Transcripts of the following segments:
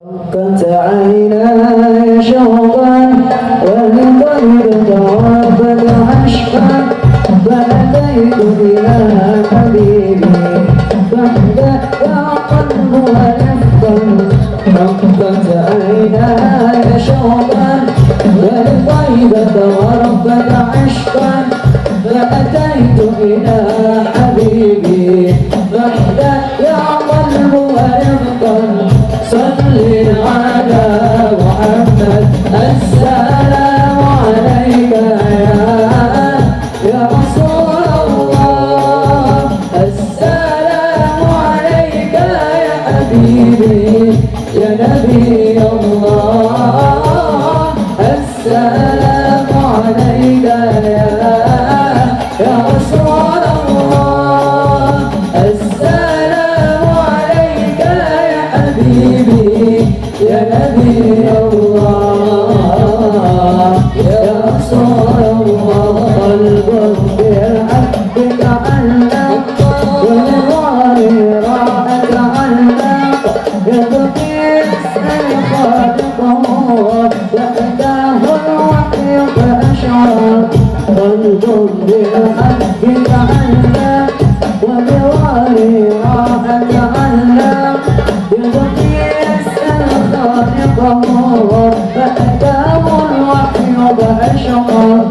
كنت عيناي شوقا ولقلب توافد عشقا فأتيت إلى حبيبي فاهدأ يا قلب ورفقا حقت عيناي شوقا ولقلب توافد عشقا فأتيت إلى حبيبي فاهدأ يا قلب ورفقا صل على محمد السلام عليك يا رسول الله السلام عليك يا حبيبي يا نبي الله السلام عليك يا رسول الله السلام عليك يا حبيبي يا نبي الله يا رسول الله قلب بالحق تعلق والغار راح تعلق يبكي يسأل خالقه وحده الوحي فأشعر قلب بالحق تعلق والغار راح تعلق يبكي يسأل خالقه فأتاه الوحي فأشعر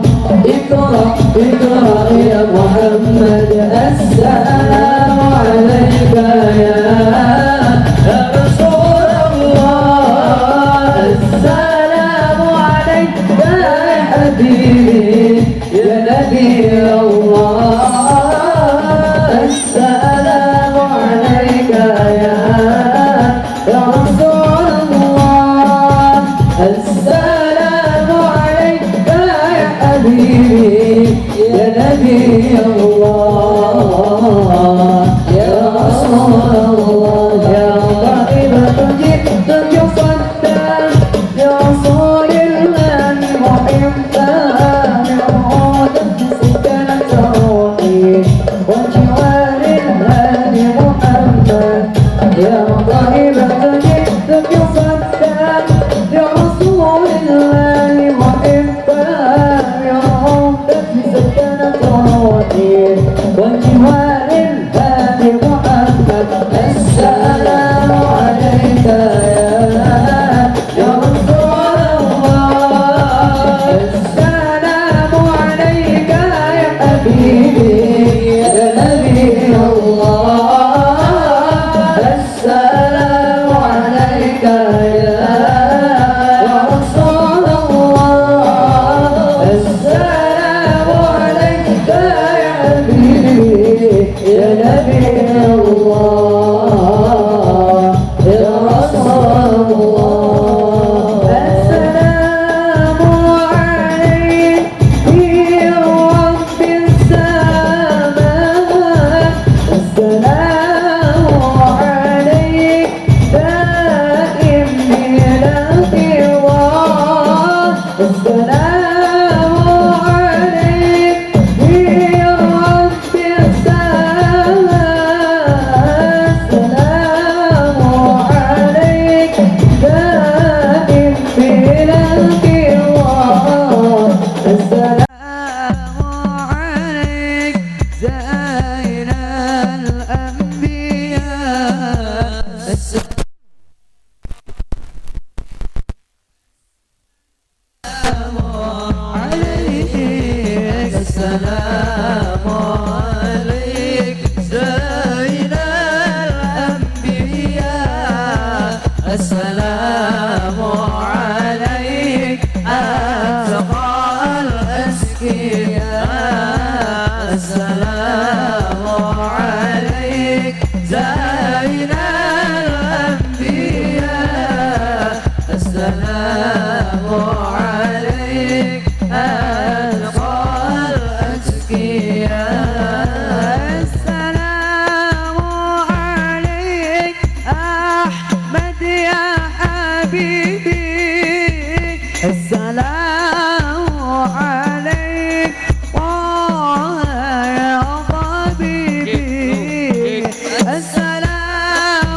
اقرأ اقرأ يا محمد السلام عليك يا رسول الله السلام عليك يا حبيبي يا نبي الله السلام عليك يا رسول الله السلام عليك يا حبيبي يا نبي الله يا رسول الله يا طائبة جئت يصدى لرسول الله محبا لعودة سكنة روحي وجوار الهادي محمد يا طائبة جئت يصدى لرسول الله محبا لعودة سكنة روحي وجوار الهادي محمد السلام عليك يا رسول الله السلام عليك يا حبيبي يا نبي الله السلام عليك يا رسول الله السلام عليك يا حبيبي يا نبي الله يا رسول الله السلام عليك يا رب السماوات السلام عليك دائم إلى الله السلام عليك يا رب السماوات السلام عليك دائم إلى الله السلام عليك زين الأنبياء السلام عليك زين الأنبياء السلام عليك أتقى الأزكياء السلام عليك زين الأنبياء السلام عليك أتقى الأزكياء السلام عليك أحمد يا حبيبي السلام عليك طه يا طبيبي السلام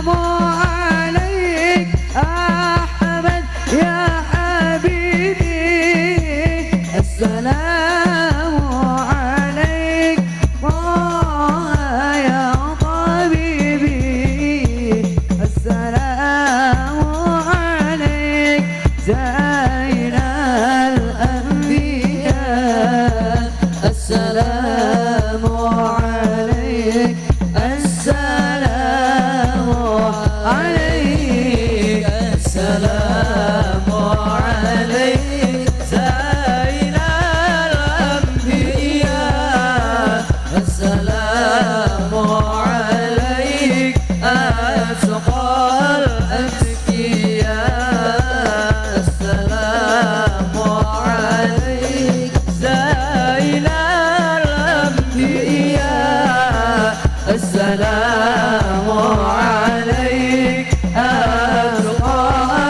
أتقى الأتقياء السلام عليك زين الأنبياء السلام عليك أتقى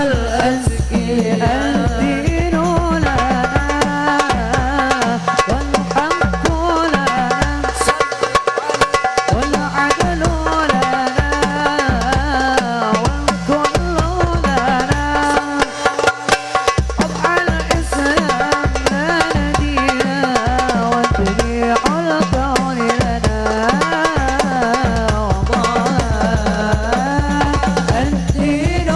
الأتقياء الدين لنا والحق لنا والعدل لنا والكل لنا طبع الإسلام لنا دينا وجميع الكون لنا الدين لنا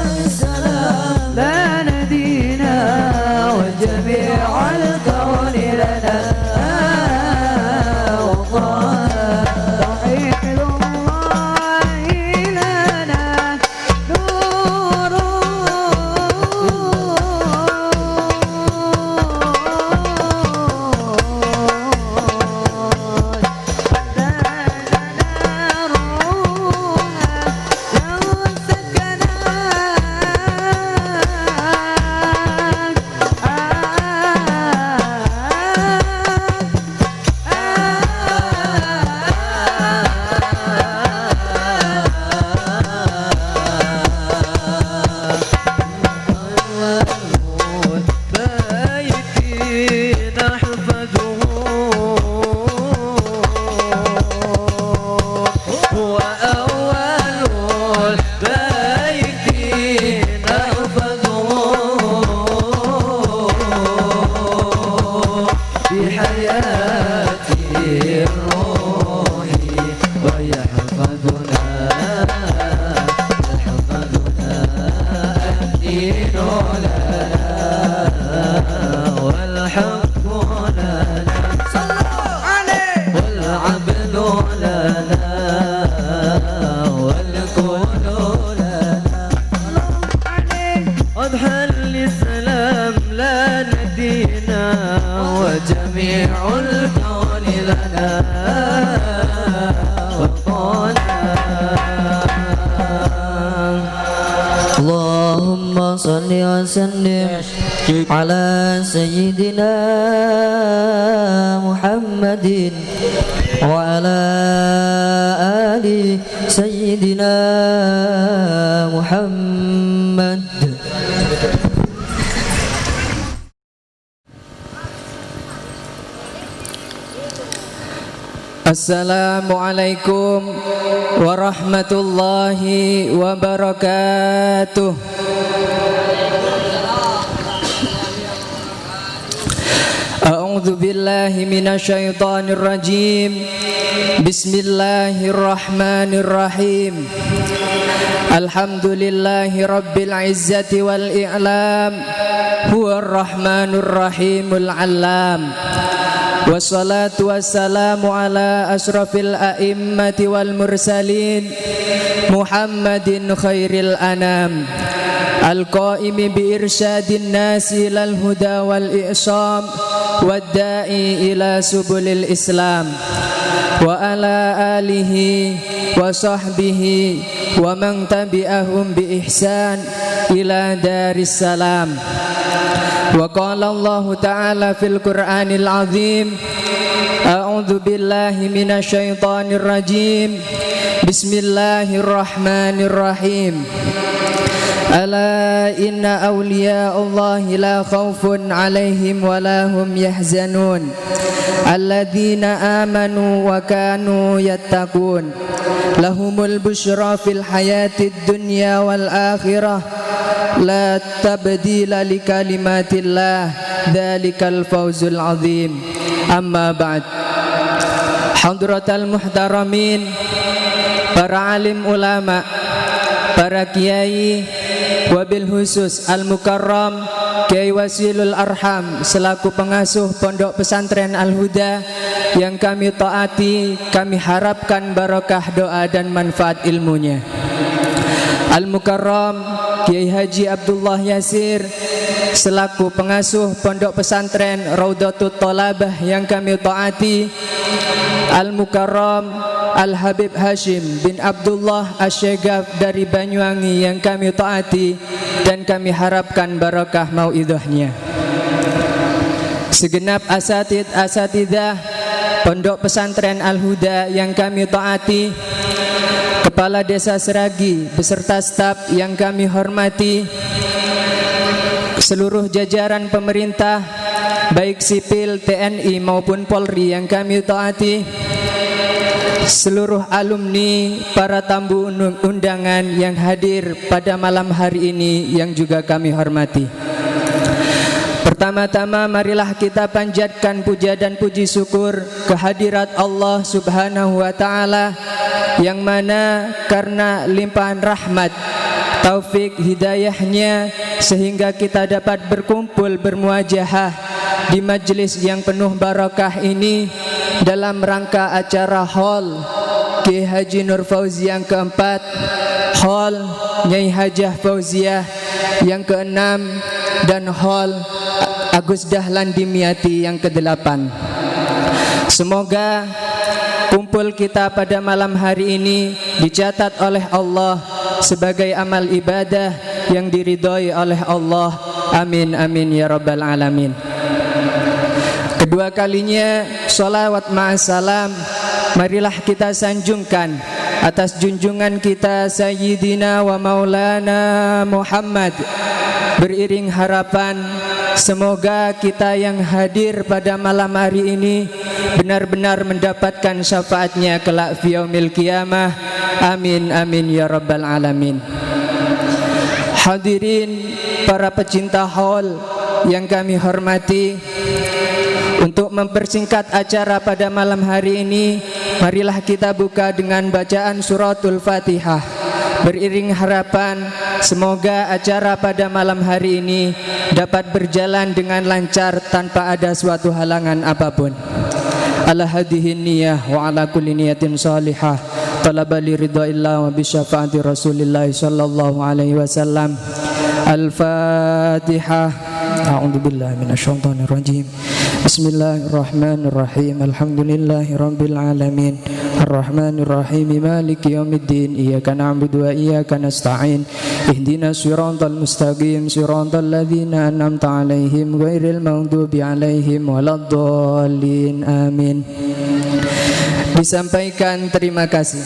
والحق لنا صلوا عليه العدل لنا والكون لنا صلوا عليه أطهر السلام لنا دينا وجميع الكون لنا توحيد الله لنا نور أضحى الإسلام لنا دينا وجميع الكون لنا اللهم صل وسلم على سيدنا محمد وعلى آل سيدنا محمد. Assalamualaikum warahmatullahi wabarakatuh. A'udzu billahi minasyaitonir rajim. Bismillahirrahmanirrahim. Alhamdulillahi rabbil izzati wal i'lam. Huwar rahmanur rahimul 'allam. Wassalatu wassalamu ala asrafil a'immati wal mursalin Muhammadin khairil anam al-qaimi bi irsyadin nasi ilal huda wal i'sam wad-da'i ila subulil islam wa ala alihi wa sahbihi wa man tabi'ahum bi ihsan ila daris salam. Wa qala Allah ta'ala fil Qur'anil azim a'udzu billahi minasyaitonir rajim. Bismillahirrahmanirrahim. Ala inna awliya Allahi la khawfun alaihim wa la hum yahzanun alladzina amanu wa kanu yattaqun lahumul busyra fil hayatid dunya wal akhirah la tabdila li kalimatillah dzalikal fawzul azim. Amma ba'd. Hadratal muhtaramin, para alim ulama, para kiai, wabil khusus al-mukarram Kiai Wasilul Arham selaku pengasuh Pondok Pesantren Al-Huda yang kami taati, kami harapkan barokah doa dan manfaat ilmunya. Al-Mukarram Kiai Haji Abdullah Yasir selaku pengasuh Pondok Pesantren Raudhatut Thalabah yang kami taati, Al-Mukarram Al-Habib Hashim bin Abdullah Asyegaf dari Banyuwangi yang kami taati dan kami harapkan barakah mauidahnya. Segenap asatidah Pondok Pesantren Al-Huda yang kami taati, Kepala Desa Seragi beserta staf yang kami hormati, seluruh jajaran pemerintah baik sipil, TNI maupun Polri yang kami taati, seluruh alumni, para tamu undangan yang hadir pada malam hari ini yang juga kami hormati. Pertama-tama marilah kita panjatkan puja dan puji syukur kehadirat Allah Subhanahu wa Ta'ala, yang mana karena limpahan rahmat, taufik, hidayahnya, sehingga kita dapat berkumpul bermuajahah di majelis yang penuh barakah ini dalam rangka acara Hall Kiai Haji Nur Fauzi yang keempat, Hall Nyai Hajah Fauziah yang keenam, dan Hall Agus Dahlan Dimyati yang ke-8. Semoga kumpul kita pada malam hari ini dicatat oleh Allah sebagai amal ibadah yang diridhoi oleh Allah. Amin amin ya rabbal alamin. Kedua kalinya sholawat ma'asalam marilah kita sanjungkan atas junjungan kita Sayyidina wa Maulana Muhammad, beriring harapan semoga kita yang hadir pada malam hari ini benar-benar mendapatkan syafaatnya kelak fi yaumil qiyamah. Amin amin ya rabbal alamin. Hadirin para pecinta Hall yang kami hormati, untuk mempersingkat acara pada malam hari ini, marilah kita buka dengan bacaan suratul Fatihah, beriring harapan semoga acara pada malam hari ini dapat berjalan dengan lancar tanpa ada suatu halangan apapun. Ala hadhihi niyah wa ala kulli niyatin salihah talaba li ridhaillah wa bi syafaati Rasulillah sallallahu alaihi wasallam. Al-Fatihah. A'udzu billahi minasyaitonir rajim. Bismillahirrahmanirrahim. Alhamdulillahirabbil alamin. Arrahmanir rahim. Maliki yaumiddin. Iyyaka na'budu wa iyyaka nasta'in. Ihdinas siratal mustaqim. Siratal ladzina an'amta 'alaihim ghairil maghdubi 'alaihim waladdallin. Amin. Disampaikan terima kasih.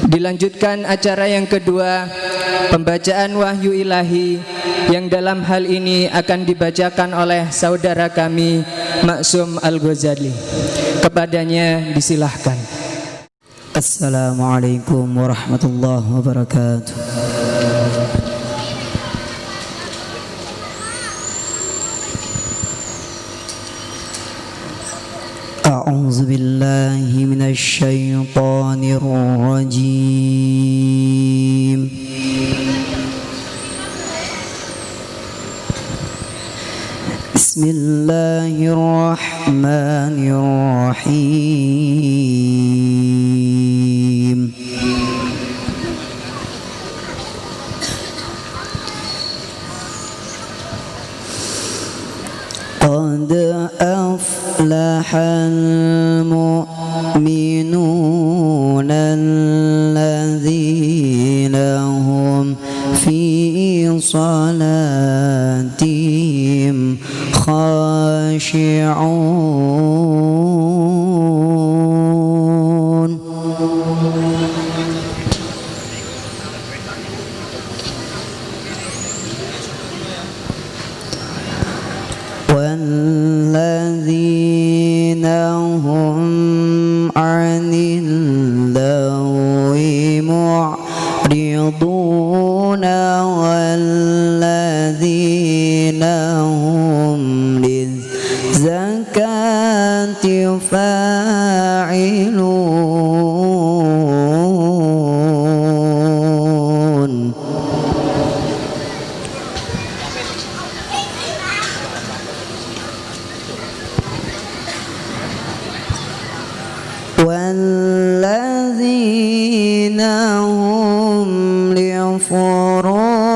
Dilanjutkan acara yang kedua, pembacaan wahyu ilahi yang dalam hal ini akan dibacakan oleh saudara kami Maksum Al-Ghazali. Kepadanya disilahkan. Assalamualaikum warahmatullahi wabarakatuh. A'udzu billahi minasy syaithanir rajim. Bismillahirrahmanirrahim. Qad aflahal mu'minuna alladzina hum fi salatihim khashi'un. Walladzina hum 'anil lagwi mu'riduna walladzina hum lizzakati fa'ilun. Walladzina هم لفروجهم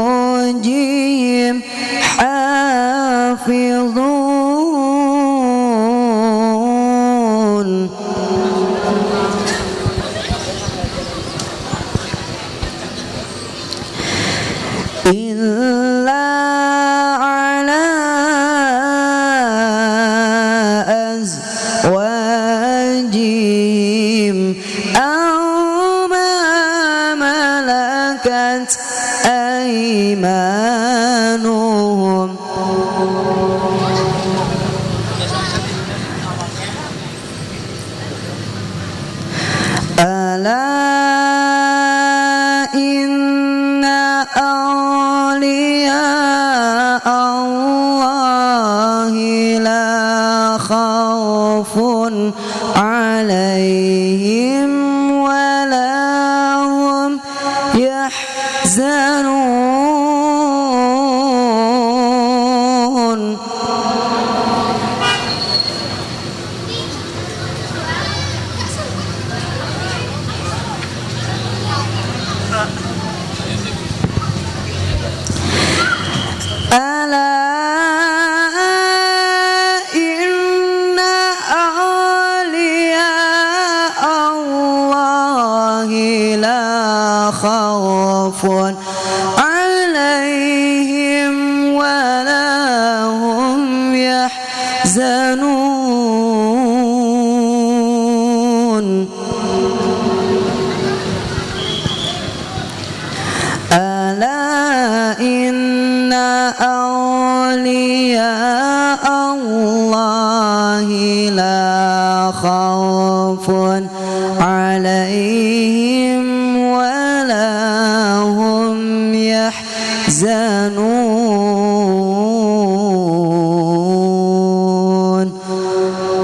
حافظون إلا على أزواجهم أو ما ملكت أيمانهم ألا إن أولياء الله لا خوف عليهم ولا هم يحزنون ألا إن أولياء الله لا خوف عليهم ولا هم يحزنون ألا إن أولياء الله لا خوف عليهم ولا هم يحزنون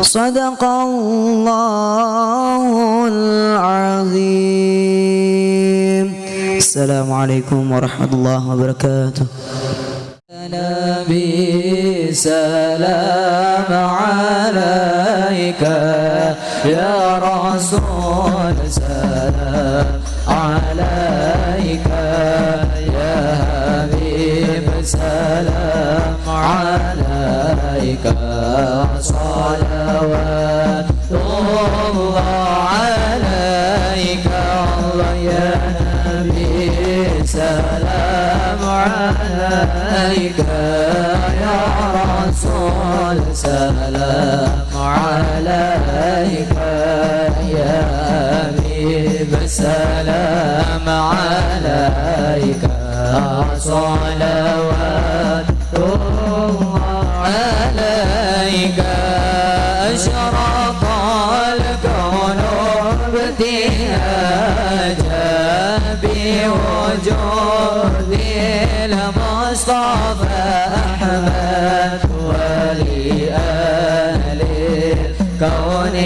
صدق الله العظيم. السلام عليكم ورحمة الله وبركاته. نبي سلام عليك يا رسول سلام عليك يا حبيب سلام عليك صلوات الله عليك الله يا نبي سلام عليك يا رسول سلام عليك يا حبيب سلام عليك صلوات الله عليك أشرق الكون ابتهاجا بوجود المصطفى أحمد ولأهل الكون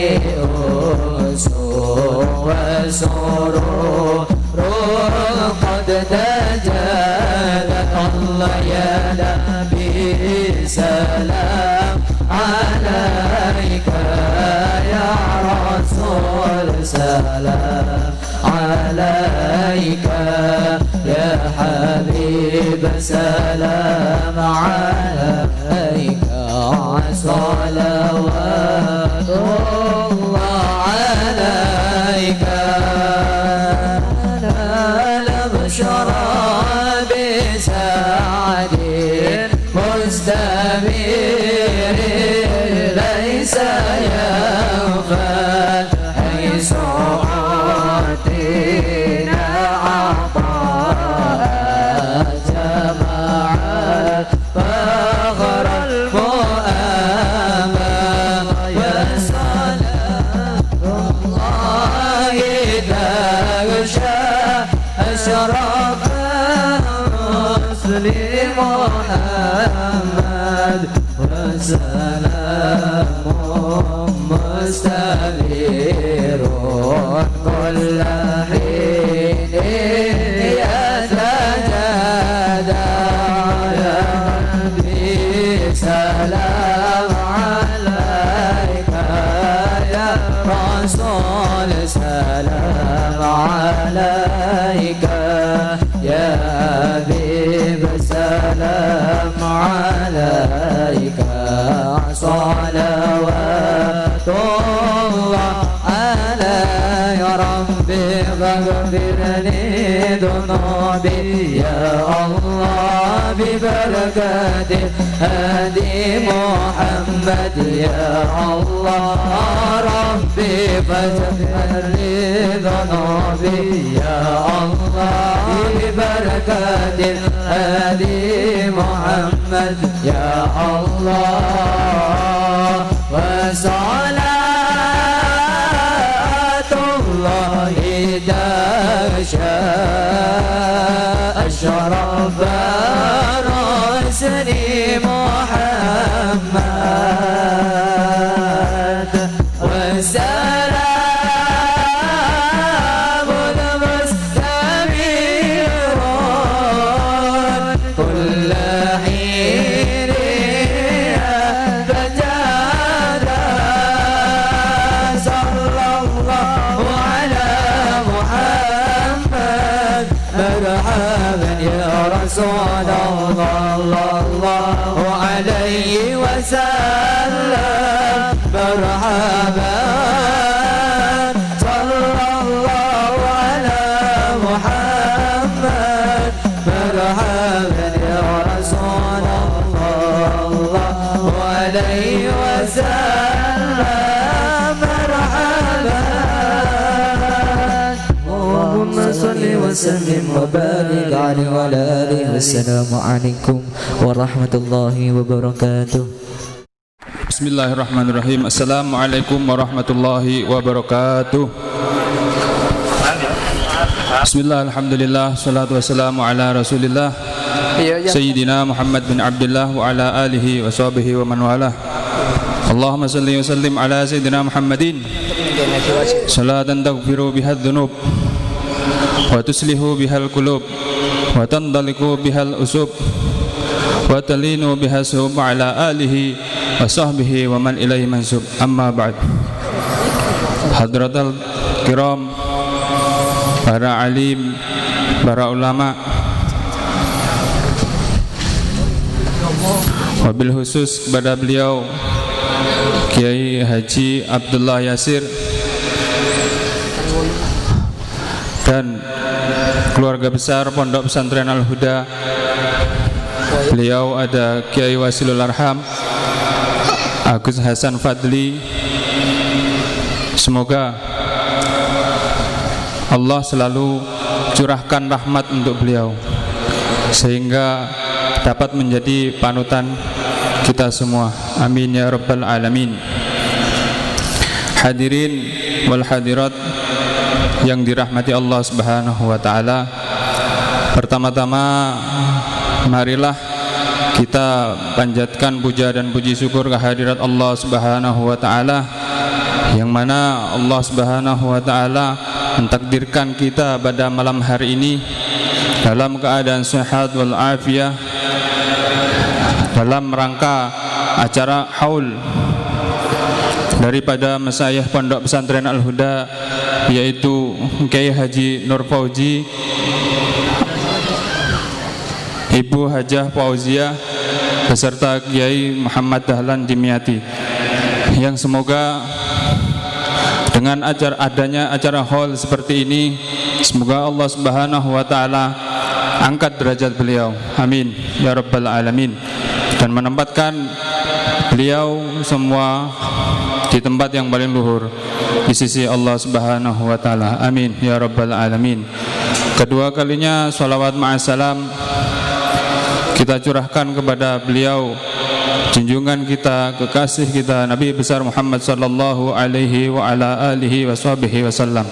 أنس وسرور قد تجلت الله يا نبي سلام عليك يا رسول سلام عليك يا حبيب سلام عليك صلوات الله عليك البشرى بسعد مستمر ليس يغفل حيث أعطينا عطاء جمع فخر المؤمن يا سلام الله تغشى أشرف مسلم محمد وسلام مستبير كل حين يتجدد يا نبي سلام عليك يا رسول سلام عليك عليك يا حبيب السلام عليك صلوات الله عليك يا ربي فاغفر لي ذنوبي يا الله ببركة هدي محمد يا الله ربي فاغفر لي ذنوبي يا الله ببركة هدي محمد يا الله وصلاة الله داشا أشرف رأسني محمد والسلام المستمر كل حين فجادا صلى الله على محمد مرحبا يا رسول الله الله عليه وسلم مرحبا صلى الله على محمد مرحبا يا رسول الله عليه وسلم مرحبا اللهم صل وسلم وبارك عليه وعلى آله والسلام عليكم ورحمة الله وبركاته. Bismillahirrahmanirrahim. Assalamualaikum warahmatullahi wabarakatuh. Bismillah, alhamdulillah, salatu wassalamu ala rasulillah Sayyidina Muhammad bin Abdullah wa ala alihi wa sahbihi wa man walah. Allahumma salli wa sallim ala Sayyidina Muhammadin salatan taghfiru biha dhunub wa tuslihu bihal qulub wa tandaliku bihal usub wa talinu biha sub ala alihi wa sahbihi wa man ilaihi mansub. Amma ba'd. Hadratul kiram, para alim, para ulama, wabil khusus kepada beliau Kiai Haji Abdullah Yasir dan keluarga besar Pondok Pesantren Al-Huda. Beliau ada Kiai Wasilul Arham, Agus Hasan Fadli. Semoga Allah selalu curahkan rahmat untuk beliau sehingga dapat menjadi panutan kita semua. Amin ya rabbal alamin. Hadirin wal hadirat yang dirahmati Allah Subhanahu wa taala, pertama-tama marilah kita panjatkan puja dan puji syukur kehadirat Allah Subhanahu wa taala, yang mana Allah Subhanahu wa taala mentakdirkan kita pada malam hari ini dalam keadaan sehat wal afiyah dalam rangka acara haul daripada Masyayikh Pondok Pesantren Al-Huda, yaitu Kiai Haji Nur Fauzi, Ibu Hajah Fauzia beserta Kiai Muhammad Dahlan Dimyati, yang semoga dengan adanya acara haul seperti ini, semoga Allah Subhanahu wa taala angkat derajat beliau. Amin ya rabbal alamin, dan menempatkan beliau semua di tempat yang paling luhur di sisi Allah Subhanahu wa taala. Amin ya rabbal alamin. Kedua kalinya salawat ma'assalam kita curahkan kepada beliau, junjungan kita, kekasih kita, Nabi besar Muhammad sallallahu alaihi wa ala alihi washabihi wasallam.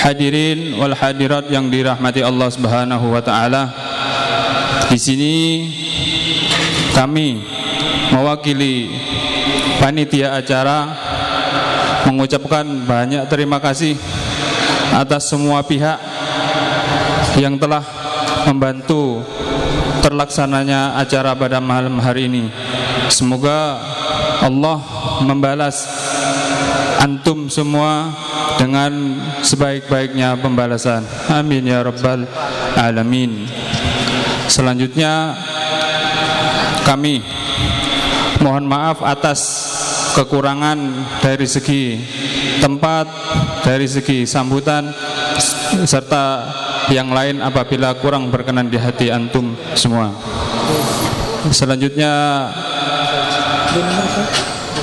Hadirin wal hadirat yang dirahmati Allah Subhanahu wa taala, di sini kami mewakili panitia acara mengucapkan banyak terima kasih atas semua pihak yang telah membantu terlaksananya acara pada malam hari ini. Semoga Allah membalas antum semua dengan sebaik-baiknya pembalasan. Amin ya rabbal alamin. Selanjutnya kami mohon maaf atas kekurangan dari segi tempat, dari segi sambutan, serta yang lain apabila kurang berkenan di hati antum semua. Selanjutnya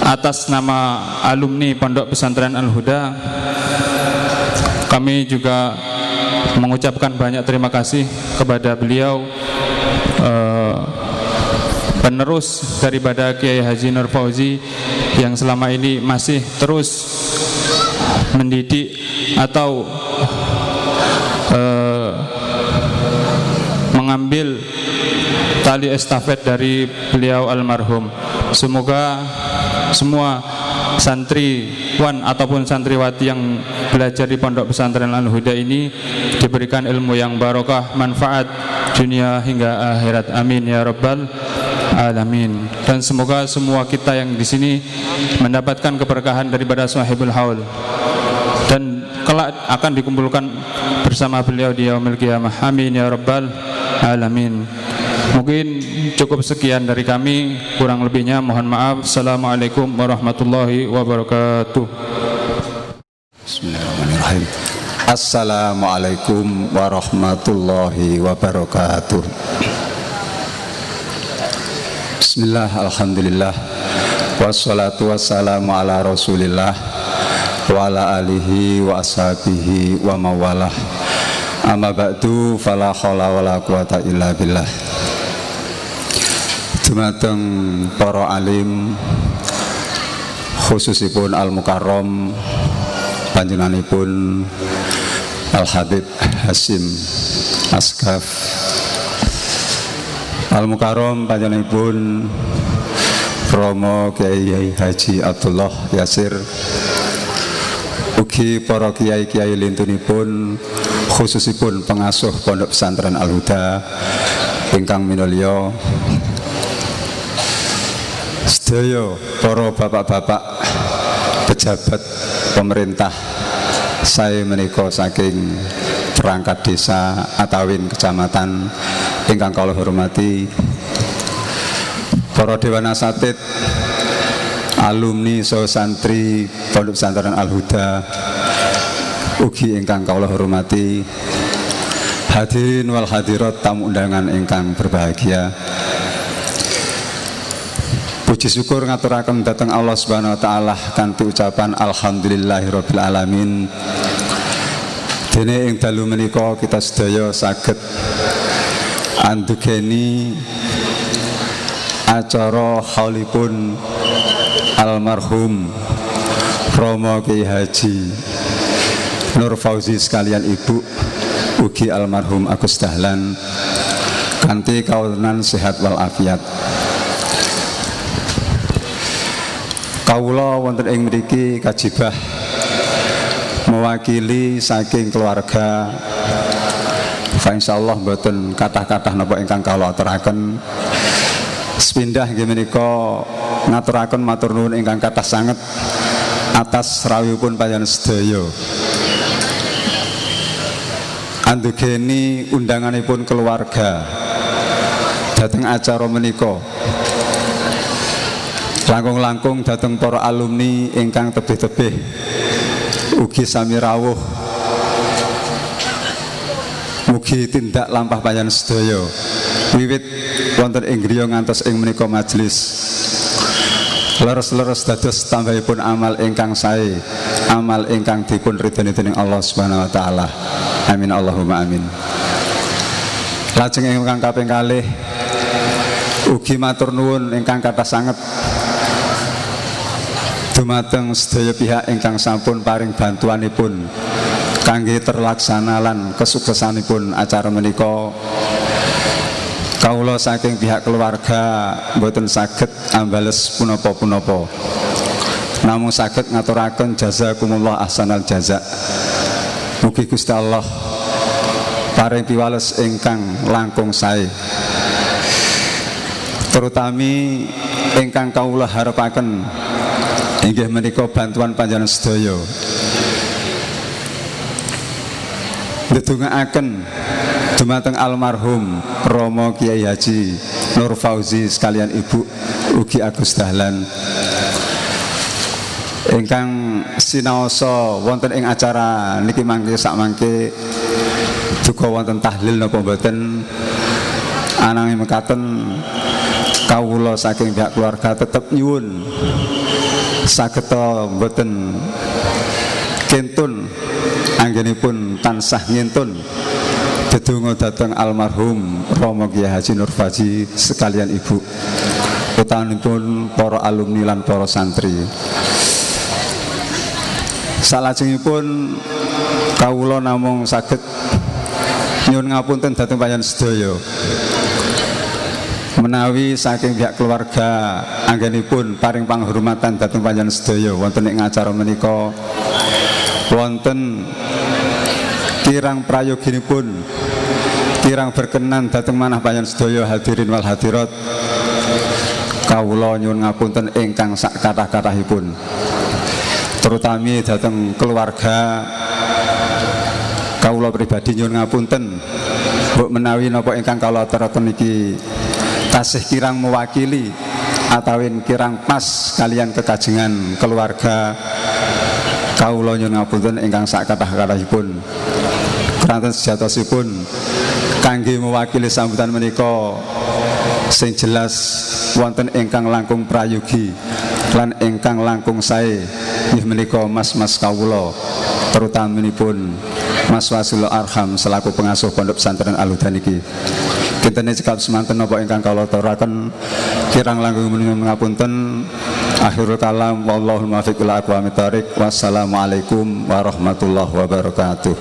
atas nama alumni Pondok Pesantren Al-Huda, kami juga mengucapkan banyak terima kasih kepada beliau, penerus daripada Kiai Haji Nur Fauzi yang selama ini masih terus mendidik atau mengambil tali estafet dari beliau almarhum. Semoga semua santriwan ataupun santriwati yang belajar di Pondok Pesantren Al-Huda ini diberikan ilmu yang barokah, manfaat dunia hingga akhirat. Amin ya rabbal alamin. Dan semoga semua kita yang di sini mendapatkan keberkahan daripada Sahibul Haul dan kelak akan dikumpulkan bersama beliau di yaumil qiyamah. Amin ya rabbal alamin. Mungkin cukup sekian dari kami, kurang lebihnya mohon maaf. Assalamualaikum warahmatullahi wabarakatuh. Bismillahirrahmanirrahim. Assalamualaikum warahmatullahi wabarakatuh. Bismillah, alhamdulillah, wassalatu wassalamu ala rasulillah wa ala alihi wa ashabihi wa mawalah. Amma ba'du, fala khawla wala quwata illa billah. Dumateng para alim, khususipun Al-Mukarram panjenenganipun Al-Habib Hasyim Asghaf. Al-Mukarram panjenenganipun Romo Kiai Haji Abdullah Yasir, ugi para kiai-kiai lintunipun, khususipun pengasuh Pondok Pesantren Al-Huda ingkang minulya, sedaya para bapak-bapak pejabat pemerintah saya menika saking perangkat desa Atawin kecamatan ingkang kula hormati, para dewan asatid, alumni saha santri Pondok Pesantren Al-Huda ugi ingkang kula hormati, hadirin wal hadirat tamu undangan ingkang berbahagia. Puji syukur ngaturaken dhateng Allah Subhanahu wa taala kanthi ucapan alhamdulillahirabbil alamin. Dene ing dalu menika kita sedaya saged andugeni acara haulipun almarhum Romo Kiai Haji Nur Fauzi sekalian ibu, ugi almarhum Agus Dahlan kanthi kawulan sehat wal afiat. Kawula wonten ing mriki kajibah mewakili saking keluarga. Insyaallah mboten kathah-kathah napa ingkang kawula aturaken. Sepindah nggih menika ngaturaken matur nuwun ingkang kathah sanget atas rawuhipun panjenengan sedaya. Andugeni undanganipun keluarga dhateng acara menika. Langkung-langkung dhateng para alumni ingkang tebih-tebih ugi sami rawuh, mugi tindak lampah panjenengan sedaya wiwit wonten ing griya ngantos ing menika majelis leres-leres dados tambahipun amal ingkang sae, amal ingkang dipun ridhani dening Allah Subhanahu wa taala. Amin Allahumma amin. Lajeng ingkang kaping kalih ugi matur nuwun ingkang kathah sanget dumateng sedaya pihak ingkang sampun paring bantuanipun kangge terlaksana lan kesuksesanipun acara menika. Kawula saking pihak keluarga mboten saged ambales punapa-punapa, namung saged ngaturaken jazakumullah ahsanal jaza. Mugi Gusti Allah paring piwales ingkang langkung sae, terutami ingkang kawula harepaken inggih menika bantuan panjenengan sedaya ndedongaaken dumateng almarhum Romo Kiai Haji Nur Fauzi sekalian Ibu ugi Agus Dahlan ingkang sinaosa wonten ing acara niki mangke sak mangke duka wonten tahlil napa mboten ananging mekaten kawula saking pihak keluarga tetep nyuwun sageta mboten kentun anggenipun tansah ngentun dedonga dhateng almarhum Romo Kiai Haji Nur Fauzi sekalian Ibu utawanipun para alumni lan para santri. Salajengipun kawula namung saged nyuwun ngapunten dhateng panjenengan sedaya menawi saking pihak keluarga anggenipun paring panghormatan dhateng panjenengan sedaya wonten ing acara menika wonten kirang prayoginipun kirang berkenan dhateng manah panjenengan sedaya hadirin wal hadirat kawula nyuwun ngapunten ingkang sak kathah-kathahipun terutami dhateng keluarga kawula pribadi nyuwun ngapunten mbok menawi napa ingkang kawula aturaken niki tasih kirang mewakili atawin kirang pas kalian kekajengan keluarga kawula nyuwun ngapunten ingkang sak kathah-kathahipun keranten sejatosipun kangge mewakili sambutan menika sing jelas wonten ingkang langkung prayogi lan ingkang langkung sae inggih menika mas-mas kawula terutamanipun Mas Wasilul Arham selaku pengasuh Pondok Pesantren Al-Huda niki kinten cekap semanten napa ingkang kawula aturaken kirang langkung menika ngapunten akhirul kalam wallahul muwaffiq ila aqwamit thoriq wassalamualaikum warahmatullahi wabarakatuh.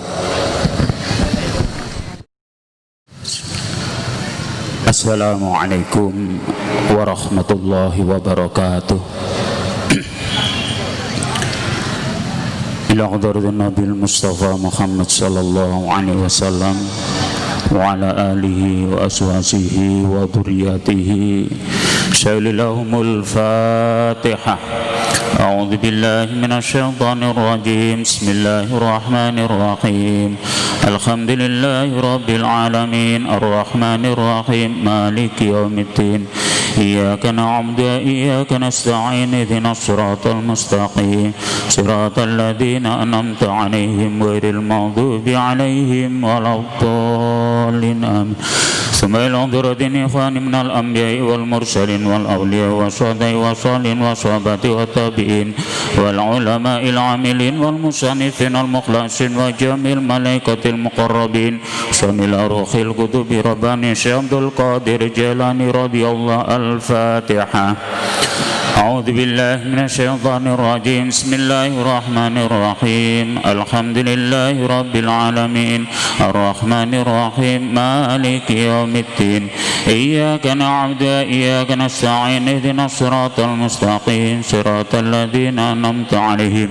Assalamualaikum warahmatullahi wabarakatuh. Ila hadratin Nabi Mustafa Muhammad sallallahu alaihi wasallam wa ala alihi wa ashabihi wa dhurriyyatihi syallallahumul Fatihah. A'udzu billahi minasyaitonir rajim. Bismillahirrahmanir rahim. Alhamdulillahi rabbil alamin arrahmanir rahim maliki yaumiddin. Iyyaka na'budu wa iyyaka nasta'in ihdinas siratal mustaqim siratal ladzina an'amta 'alaihim ghairil maghdubi 'alaihim waladdallin amin. ثم إلى حضرة إخوان من الأنبياء والمرسلين والأولياء والصالحين والصالحين والصحابة والتابعين والعلماء العاملين والمصنفين المخلصين وجميع الملائكة المقربين شامل روح القطب رباني شيخ عبد القادر الجيلاني رضي الله. الفاتحة. أعوذ بالله من الشيطان الرجيم. بسم الله الرحمن الرحيم. الحمد لله رب العالمين الرحمن الرحيم مالك يوم الدين. إياك نعبد وإياك نستعين اهدنا الصراط المستقيم صراط الذين أنعمت عليهم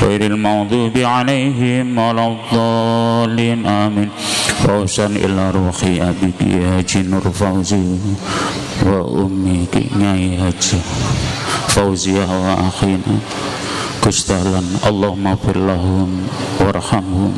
غير المغضوب عليهم ولا الضالين آمين. Fausan ila ruhi abiki Haji Nur Fauzi wa ummi Nyai Haji Fauziyah wa akhina Gustahlan. Allahumma fir lahum warhamhum.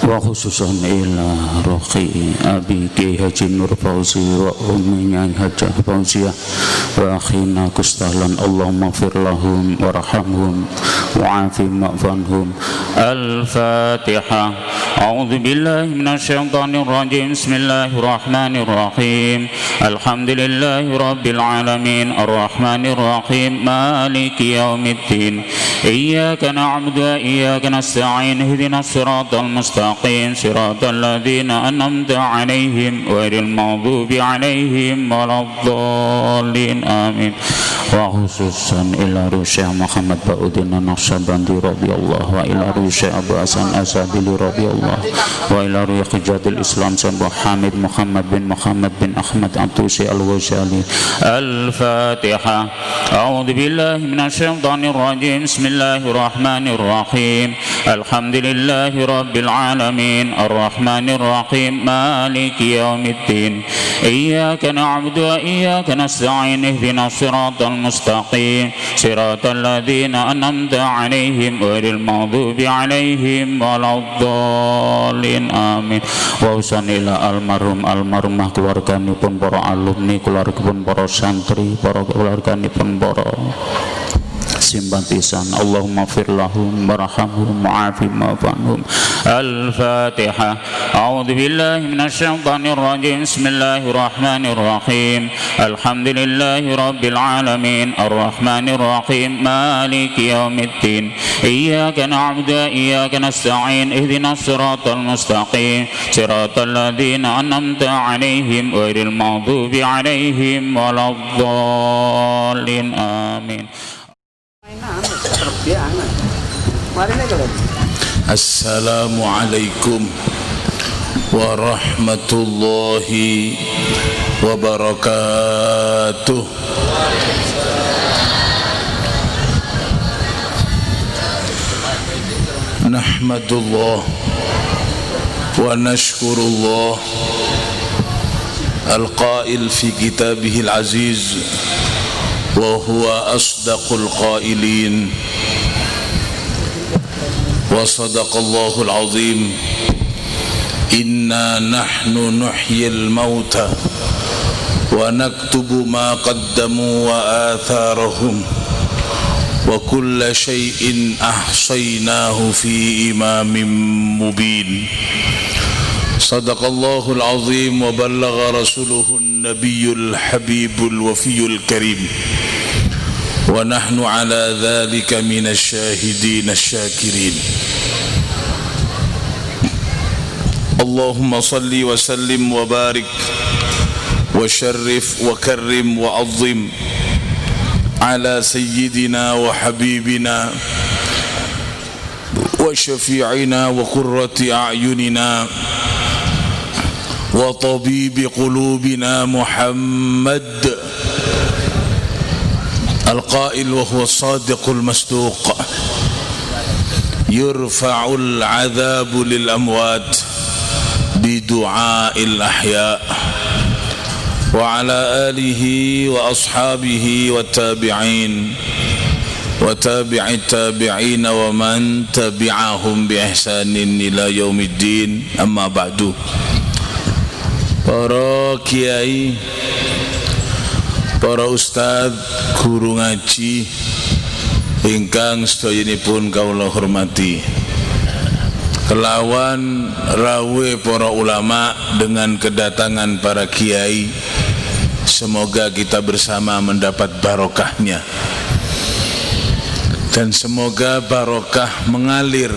Wa khususan ila ruhi abi Kiai Haji Nur Fauzi wa ummi Nyai Haji Fauziyah wa akhina Gustahlan. Allahumma fir lahum warhamhum wa'afi ma'fanhum. Al-Fatihah. A'udzu billahi minasyaitonir rajim. Bismillahirrahmanir rahim. Alhamdulillahi rabbil alamin arrahmanir rahim maliki yaumiddin. Iyyaka na'budu wa iyyaka nasta'in ihdinas siratal mustaqim siratal ladzina an'amta 'alaihim ghairil maghdubi 'alaihim waladdallin amin. wa khususan ila Syekh Muhammad Ba'udin Naqsyabandi radhiyallahu wa ila Syekh Abu Hasan Asadili radhiyallahu wa ila Qijadil Islam Syekh Hamid Muhammad bin Ahmad Abdusi Al-Ghazali. Al-Fatihah. A'udzu billahi minasyaitonir rajim. Bismillahirrahmanirrahim. Alhamdulillahi rabbil alamin. Ar-Rahmanir Rahim. Maliki yaumiddin. Iyyaka na'budu wa iyyaka nasta'in. Ihdinas siratal mustaqim. Siratal ladzina an'amta 'alaihim ghairil maghdubi 'alaihim waladdallin. Amin. Wa usanila almarhumah keluarganipun para alumni, keluarganipun para santri, para keluarganipun para simpatisan. Allahumma fir lahum warhamhum wa'afihim wa'fu. Al-Fatihah. A'udzu billahi minasyaitonir rajim. Bismillahirrahmanirrahim. Alhamdulillahi rabbil alamin. Ar-Rahmanir Rahim. Maliki yaumiddin. Iyyaka na'budu wa iyyaka nasta'in. Ihdinas siratal mustaqim. Siratal ladzina an'amta 'alaihim ghairil maghdubi 'alaihim waladdallin. Amin. Assalamualaikum warahmatullahi wabarakatuh. Nahmadullah wa nashkurullah al-qail fi kitabihil aziz wa huwa asdaqul qailin wa sadaqallahul azim. Inna nahnu nuhyil mauta wa naktubu ma qaddamu wa atharahum wa kulla shay'in ahsaynahu fi imamin mubin. Sadaqallahul azim wa ballagha rasuluhun nabiyyul habibul wafiyul karim. Wa nahnu ala dhalika minasy syahidin asy-syakirin. Allahumma salli wa sallim wa barik wa syarrif wa karrim wa azzim ala sayyidina wa habibina wa syafi'ina wa qurrati a'yunina wa tabibi qulubina Muhammad al-qail wa huwa sadiqul masduq. Yurfa'ul 'adzabu lil amwat bi du'a'il ahya. Wa ala alihi wa ashabihi wa tabi'in wa tabi'it tabi'in wa man tabi'ahum bi ihsanin ila yaumiddin. Amma ba'du. Para kiai, para ustad, guru ngaji ingkang sedayanipun kawula hormati, kelawan rawe para ulama dengan kedatangan para kiai, semoga kita bersama mendapat barokahnya dan semoga barokah mengalir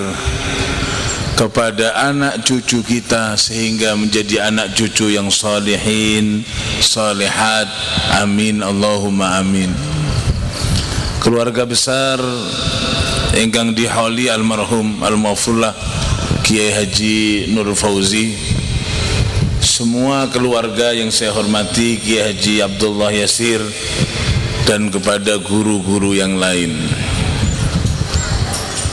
kepada anak cucu kita sehingga menjadi anak cucu yang salihin, salihat. Amin Allahumma amin. Keluarga besar ingkang diholi almarhum al-Maufullah Kiai Haji Nur Fauzi, semua keluarga yang saya hormati, Kiai Haji Abdullah Yasir, dan kepada guru-guru yang lain.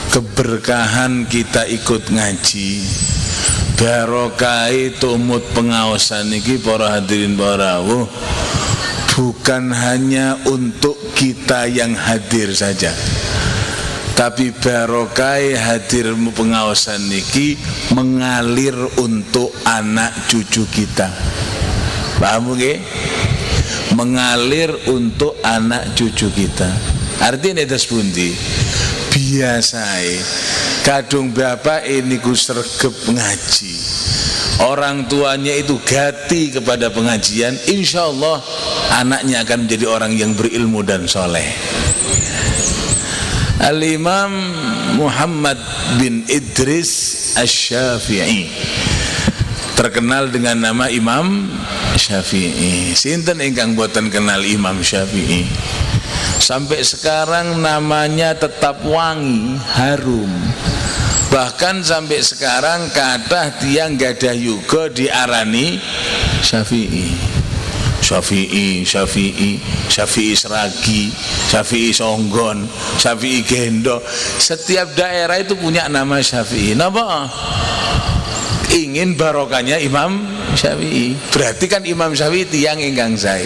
Keberkahan kita ikut ngaji, barokai tumut pengawasan iki para hadirin para rawuh, bukan hanya untuk kita yang hadir saja, tapi barokai hadirmu pengawasan niki mengalir untuk anak cucu kita. Paham nggih? Mengalir untuk anak cucu kita. Artinya itu pundi? Biasai kadung bapak ini ku sergep ngaji, orang tuanya itu gati kepada pengajian, insya Allah anaknya akan menjadi orang yang berilmu dan soleh. Al-Imam Muhammad bin Idris Asy-Syafi'i terkenal dengan nama Imam Syafi'i. Sinten ingkang boten kenal Imam Syafi'i? sampai sekarang namanya tetap wangi, harum. Bahkan sampai sekarang kathah tiyang gadah yuga diarani Syafi'i. Syafi'i, Syafi'i, Syafi'i Seragi, Syafi'i Songgon, Syafi'i Gendo. Setiap daerah itu punya nama Syafi'i. Napa? Ingin barokahnya Imam Syafi'i. Berarti kan Imam Syafi'i tiyang ingkang sae.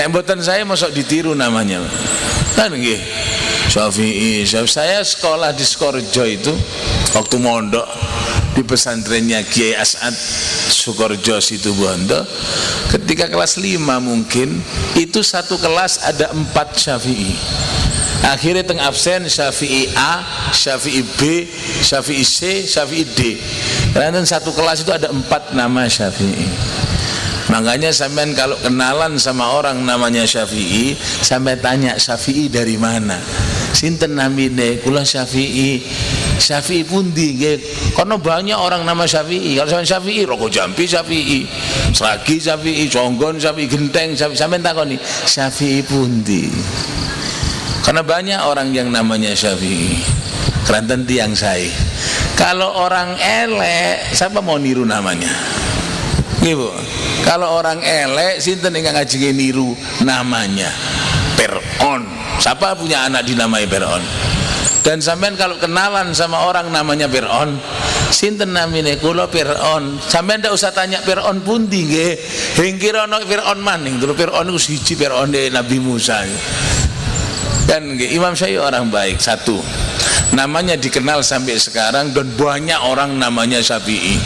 Nek mboten saya mosok ditiru namanya. Kan nggih. Syafi'i. Saya sekolah di Sukorejo itu waktu mondok di pesantrennya Kiai As'ad Sukorejo Situbondo, ketika kelas 5 mungkin itu satu kelas ada 4 Syafi'i. Akhirnya teng absen Syafi'i A, Syafi'i B, Syafi'i C, Syafi'i D. Karena satu kelas itu ada 4 nama Syafi'i. Makanya sampean kalau kenalan sama orang namanya Syafi'i, sampai tanya Syafi'i dari mana? Sinten namine? Kula Syafi'i. Syafi'i pundi nggih? Karena banyak orang nama Syafi'i. Kalau sampean Syafi'i, Roko Jambi Syafi'i, Seragi Syafi'i, Conggon Syafi'i, Genteng Syafi'i. Sampean takoni Syafi'i pundi? Karena banyak orang yang namanya Syafi'i. Keranten tiang saya. Kalau orang elek, siapa mau niru namanya? Ibu, kalau orang elek, sinten ingkang ngajenge niru namanya? Fir'aun. Siapa punya anak dinamai Fir'aun? Dan sampean kalau kenalan sama orang namanya Fir'aun, sinten namine? Kula Fir'aun. Sampean ndak usah tanya Fir'aun pundi nggih. Hengkira ana Fir'aun maning. Dulu Fir'aun iku siji Fir'aun Nabi Musa. Dan Imam Syafi'i orang baik, satu. Namanya dikenal sampai sekarang dan banyak orang namanya Syafi'i.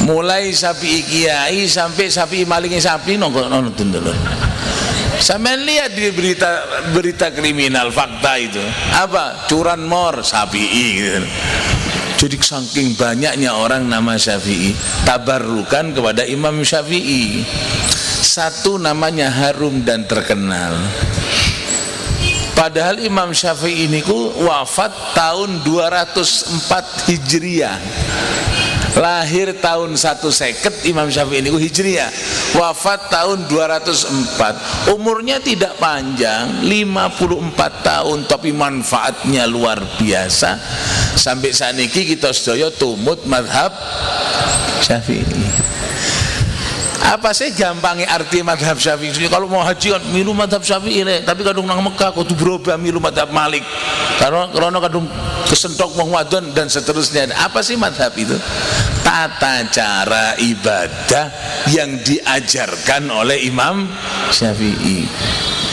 Mulai Syafi'i Kiai sampai Syafi'i malingi sapi nonton dulu. Sampean lihat di berita kriminal fakta itu apa? Curanmor Syafi'i gitu. Jadi saking banyaknya orang nama Syafi'i, tabarrukan kepada Imam Syafi'i. Satu, namanya harum dan terkenal. Padahal Imam Syafi'i ini wafat tahun 204 Hijriah. Lahir tahun 150 Imam Syafi'i ini Hijriah, wafat tahun 204. Umurnya tidak panjang, 54 tahun, tapi manfaatnya luar biasa. Sampai saat ini kita sedaya tumut madhab Syafi'i. Apa sih gampangnya arti madhab Syafi'i? Kalau mau haji kan milu madhab Syafi'i, tapi kadung nang Mekah kudu berubah milu madhab Malik. Karena kadung kesentok Muhammadun dan seterusnya. Apa sih madhab itu? Tata cara ibadah yang diajarkan oleh Imam Syafi'i.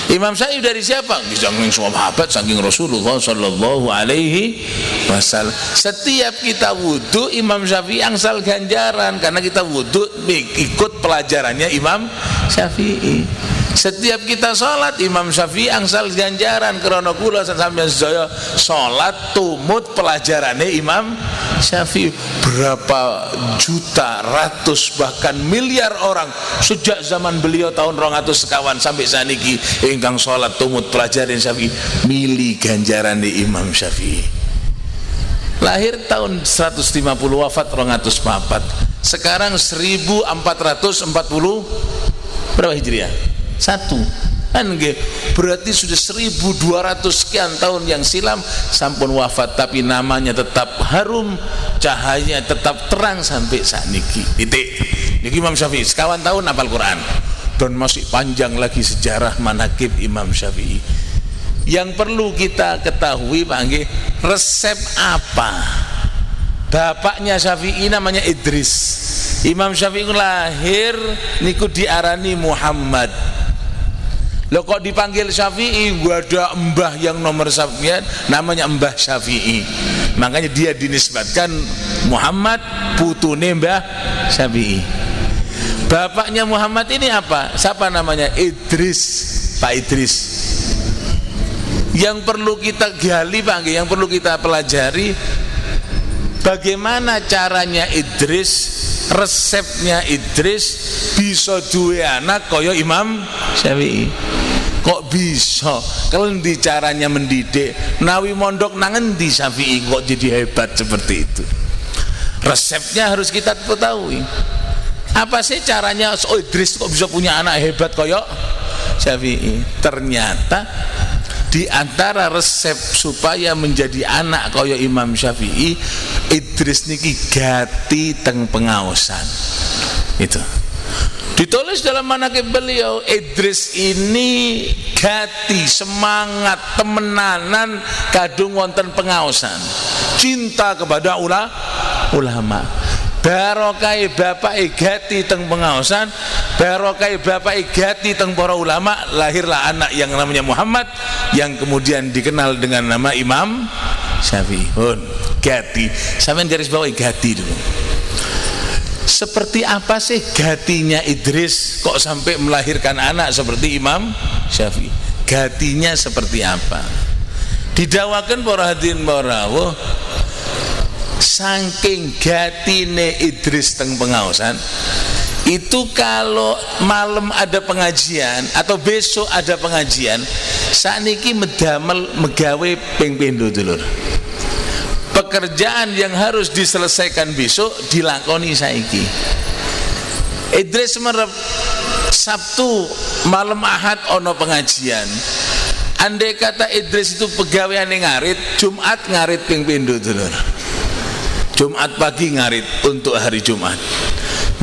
Imam Syafi'i dari siapa? Saking sahabat, saking Rasulullah sallallahu alaihi wasallam. Setiap kita wudu, Imam Syafi'i angsal ganjaran karena kita wudu ikut pelajarannya Imam Syafi'i. Setiap kita sholat, Imam Syafi'i angsal ganjaran karena kula sampeyan sedaya sholat tumut pelajarannya Imam Syafi'i. Berapa juta, ratus, bahkan miliar orang sejak zaman beliau tahun 200 sekawan sampai saat ini ingkang sholat tumut pelajaran Syafi'i mili ganjaran di Imam Syafi'i. Lahir tahun 150, wafat 204. Sekarang 1440 berapa Hijriah? 1 kan berarti sudah 1200 sekian tahun yang silam sampun wafat, tapi namanya tetap harum, cahayanya tetap terang sampai saat niki. Titik. Niki Imam Syafi'i sekawan tahun hafal Quran dan masih panjang lagi sejarah manaqib Imam Syafi'i. Yang perlu kita ketahui Pak nggih, resep apa? Bapaknya Syafi'i namanya Idris. Imam Syafi'i lahir niku diarani Muhammad. Loh kok dipanggil Syafi'i? Gua ada mbah yang nomor sekian namanya Mbah Syafi'i. Makanya dia dinisbatkan Muhammad putune Mbah Syafi'i. Bapaknya Muhammad ini apa? Siapa namanya? Idris, Pak Idris. Yang perlu kita gali Pak, yang perlu kita pelajari bagaimana caranya Idris, resepnya Idris bisa duwe anak kaya Imam Syafi'i. Kok bisa? Kelendi caranya mendidik? Nawi mondok nang endi Syafi'i kok jadi hebat seperti itu? Resepnya harus kita ketahui. Apa sih caranya Idris kok bisa punya anak hebat kaya Syafi'i? Ternyata di antara resep supaya menjadi anak kaya Imam Syafi'i, Idris niki gati teng pengaosan. Itu ditulis dalam manaqib beliau, Idris ini gati, semangat, temenanan kadung wonten pengaosan, cinta kepada ulama. Barokai bapak gati teng pengaosan, barokai bapak gati teng para ulama, lahirlah anak yang namanya Muhammad, yang kemudian dikenal dengan nama Imam Syafi'i. Gati, sampean garis bawahi gati dulu. Seperti apa sih gatinya Idris kok sampai melahirkan anak seperti Imam Syafi'i? Gatinya seperti apa? Didawakan para hadirin para rawuh, saking gatine Idris teng pengaosan itu, kalau malam ada pengajian atau besok ada pengajian, sakniki medamel megawe ping pindho dulur. Pekerjaan yang harus diselesaikan besok dilakoni saiki. Idris merep Sabtu malam Ahad ono pengajian. Andai kata Idris itu pegawaiane ngarit, Jumat ngarit ping pindho dulur. Jumat pagi ngarit untuk hari Jumat,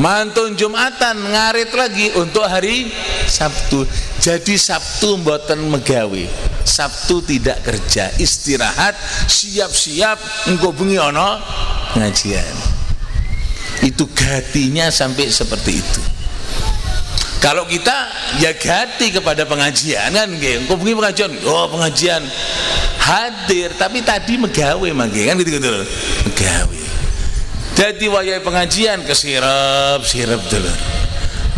mantun Jumatan ngarit lagi untuk hari Sabtu. Jadi Sabtu mboten megawe, Sabtu tidak kerja, istirahat, siap-siap engko bengi ono pengajian. Itu gatinya sampai seperti itu. Kalau kita ya gati kepada pengajian kan nggih, engko bengi pengajian, oh pengajian hadir, tapi tadi megawe mangke kan gitu megawe. Jadi wayai pengajian kesirep dulu.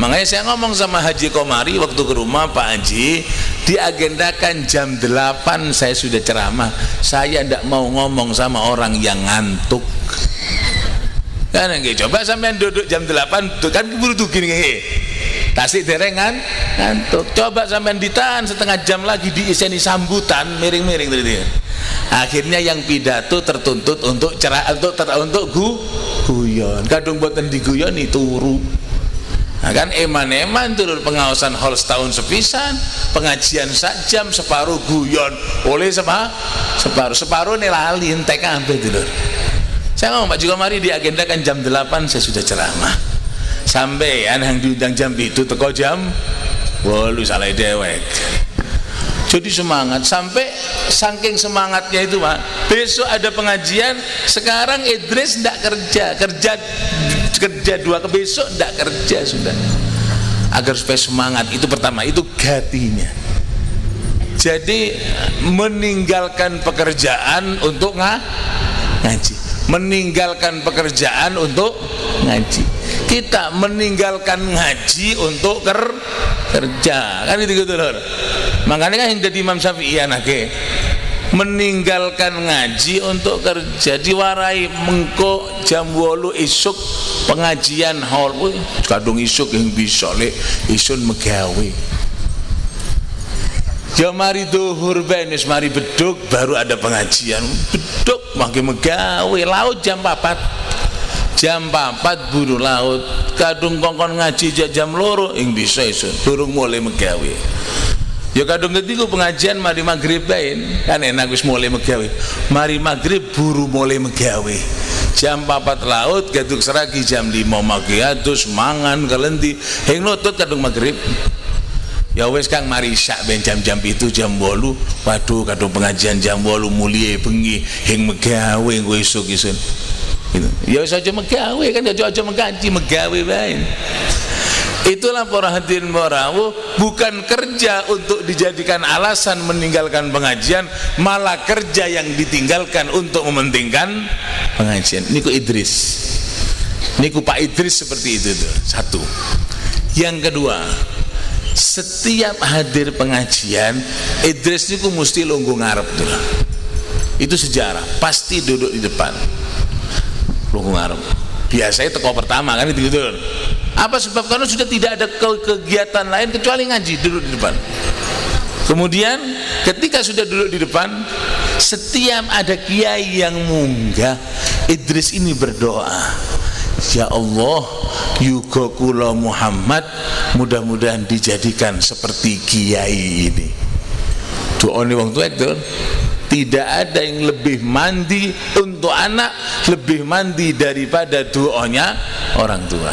Makanya saya ngomong sama Haji Komari waktu ke rumah, Pak Haji, diagendakan jam 8 saya sudah ceramah. Saya tidak mau ngomong sama orang yang ngantuk. Kan nggih, coba sampean duduk jam 8 kan keburu tuh gini nggih. Tasik derengan ngantuk. Coba sampean ditahan setengah jam lagi diiseni sambutan miring-miring tadi. Akhirnya yang pidato tertuntut untuk untuk guyon. Kadung boten diguyoni turu. Nah kan eman-eman turun pengawasan hall setahun sepisan, pengajian sak jam, separuh guyon oleh separuh nelali entek kabeh dulur. Saya ngomong Pak Jukomari diagendakan jam 8 saya sudah ceramah. Sampai yang diundang jam itu teko jam 8 salah dewek. Jadi semangat, sampai saking semangatnya itu Pak, besok ada pengajian, sekarang Idris tidak kerja dua ke besok tidak kerja sudah, agar supaya semangat. Itu pertama, itu gatinya. Jadi meninggalkan pekerjaan untuk ngaji, meninggalkan pekerjaan untuk ngaji. Kita meninggalkan ngaji untuk kerja, kan itu gitu loh. Makanya kan yang jadi Imam Syafi'i anake meninggalkan ngaji untuk kerja, diwarai mengko jam 8 isuk pengajian hall. Kadung isuk yang bisa lek isun megawe. Ya mari duhur benis mari beduk baru ada pengajian. Beduk makin megawe laut jam 4. Jam 4 buru laut, kadung kongkon ngaji jam 2 yang bisa isun durung mulai megawe. Ya kadung ketiku pengajian mari maghrib bain kan enak wis mulai megawe. Mari maghrib buru mulai megawe. Jam 4 laut kadung seragi jam 5 maghrib adus mangan kalenti hing nutut kadung maghrib. Ya wis Kang mari isya ben jam-jam itu jam 8. Waduh kadung pengajian jam 8 mulie bengi hing megawe engko esuk isun. Gitu. Ya saja megawe kan, aja menggaji megawe bae. Itulah para hadirin rawuh, bukan kerja untuk dijadikan alasan meninggalkan pengajian, malah kerja yang ditinggalkan untuk mementingkan pengajian. Niku Idris, niku Pak Idris seperti itu tuh. Satu. Yang kedua, setiap hadir pengajian Idris niku mesti lungguh ngarep tuh. Itu sejarah, pasti duduk di depan. Lungguh ngarep. Biasanya teko pertama kan itu gitu. Apa sebab? Karena sudah tidak ada kegiatan lain kecuali ngaji, duduk di depan. Kemudian ketika sudah duduk di depan, setiap ada kiai yang munggah, Idris ini berdoa, ya Allah, yuga kula Muhammad mudah-mudahan dijadikan seperti kiai ini. doane wong tuwek tuh. Tidak ada yang lebih mandi untuk anak, lebih mandi daripada doanya orang tua.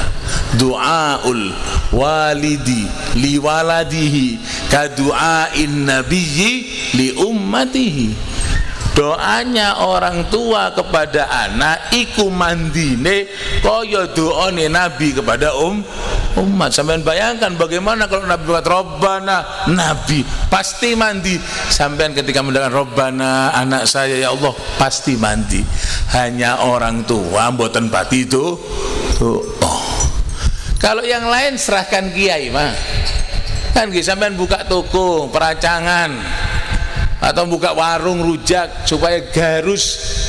Du'aul walidi li waladihi ka du'ain nabiyyi li ummatihi. Doanya orang tua kepada anak iku mandine kaya doane Nabi kepada umat. Sampean bayangkan bagaimana kalau Nabi buat Robbana, Nabi pasti mandi. Sampean ketika mendengar Robbana anak saya ya Allah pasti mandi. Hanya orang tua mboten pati itu. Kalau yang lain serahkan kiai mah. Kan sampean buka toko peracangan atau buka warung rujak supaya garus,